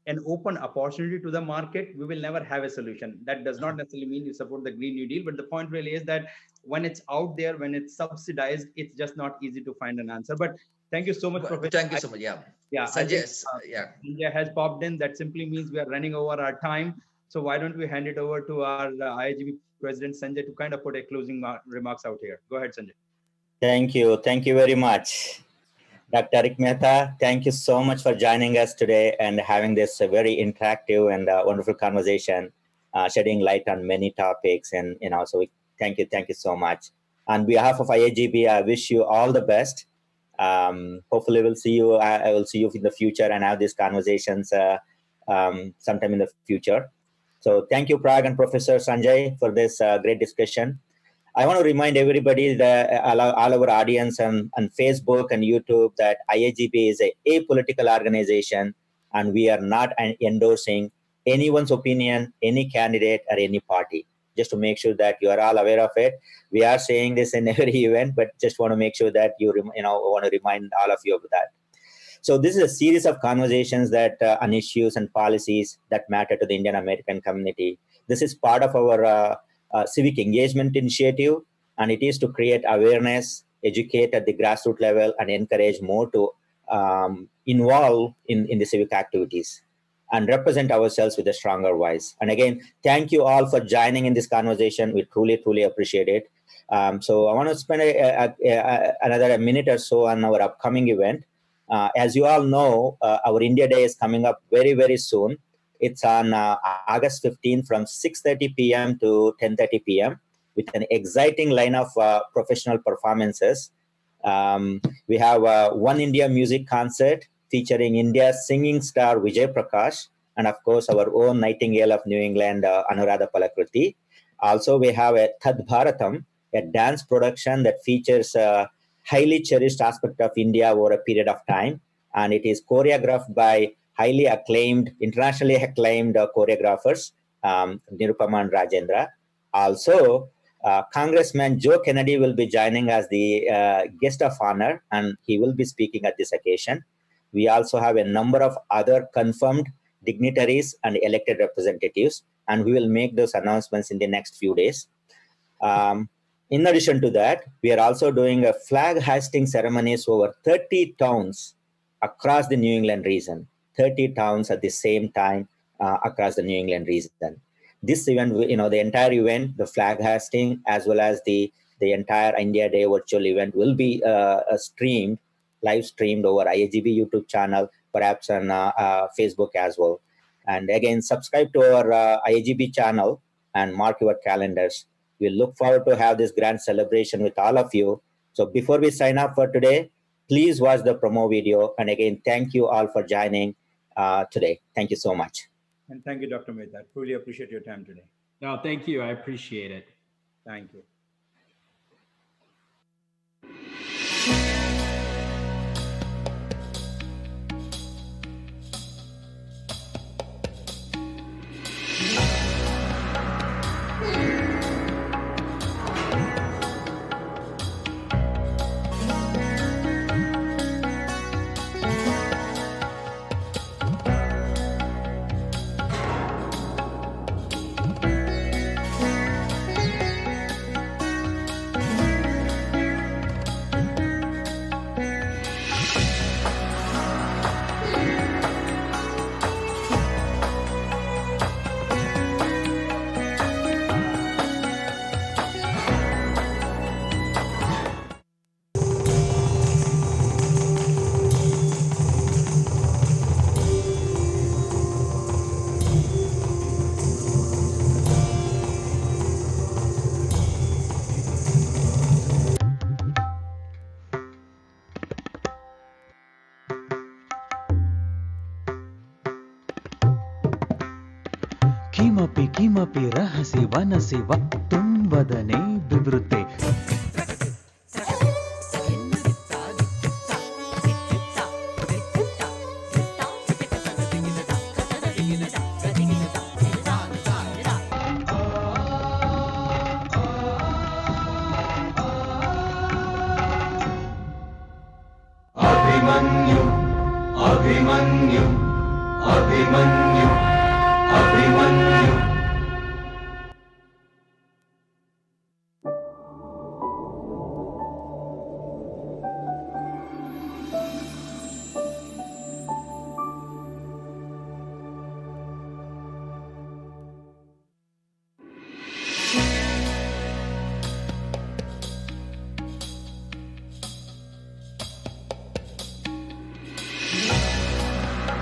an open opportunity to the market, we will never have a solution. That does not necessarily mean you support the Green New Deal, but the point really is that when it's out there, when it's subsidized, it's just not easy to find an answer. But thank you so much, Professor. Thank you so much. Yeah. Sanjay has popped in. That simply means we are running over our time. So why don't we hand it over to our IAGB President Sanjay to kind of put a closing remarks out here. Go ahead, Sanjay. Thank you. Thank you very much. Dr. Rik Mehta, thank you so much for joining us today and having this very interactive and wonderful conversation, shedding light on many topics. And so thank you so much. On behalf of IAGB, I wish you all the best. Hopefully, we'll see you. I will see you in the future and have these conversations sometime in the future. So thank you, Prag and Professor Sanjay, for this great discussion. I want to remind everybody, that all our audience on Facebook and YouTube, that IAGB is a apolitical organization, and we are not endorsing anyone's opinion, any candidate, or any party. Just to make sure that you are all aware of it. We are saying this in every event, but just want to make sure that you want to remind all of you of that. So this is a series of conversations that on issues and policies that matter to the Indian American community. This is part of our civic engagement initiative, and it is to create awareness, educate at the grassroots level, and encourage more to involve in the civic activities and represent ourselves with a stronger voice. And again, thank you all for joining in this conversation. We truly, truly appreciate it. So I want to spend another minute or so on our upcoming event. As you all know, our India Day is coming up very, very soon. It's on August 15th from 6:30 p.m. to 10:30 p.m. with an exciting line of professional performances. We have One India music concert featuring India's singing star Vijay Prakash, and of course our own Nightingale of New England, Anuradha Palakruti. Also, we have a Tad Bharatam, a dance production that features a highly cherished aspect of India over a period of time, and it is choreographed by highly acclaimed, internationally acclaimed choreographers, Nirupama and Rajendra. Also, Congressman Joe Kennedy will be joining as the guest of honor, and he will be speaking at this occasion. We also have a number of other confirmed dignitaries and elected representatives, and we will make those announcements in the next few days. In addition to that, we are also doing a flag hoisting ceremonies over 30 towns across the New England region, 30 towns at the same time across the New England region. This event, the entire event, the flag hoisting, as well as the entire India Day virtual event will be live streamed over IAGB YouTube channel, perhaps on Facebook as well. And again, subscribe to our IAGB channel and mark your calendars. We look forward to have this grand celebration with all of you. So before we sign off for today, please watch the promo video. And again, thank you all for joining today. Thank you so much. And thank you, Dr. Mehta. Truly appreciate your time today. No, thank you. I appreciate it. Thank you. किमपि रहसि वनसि वक्तुं वदने विवृते अभिमन्यु अभिमन्यु अभिमन्यु अभिमन्यु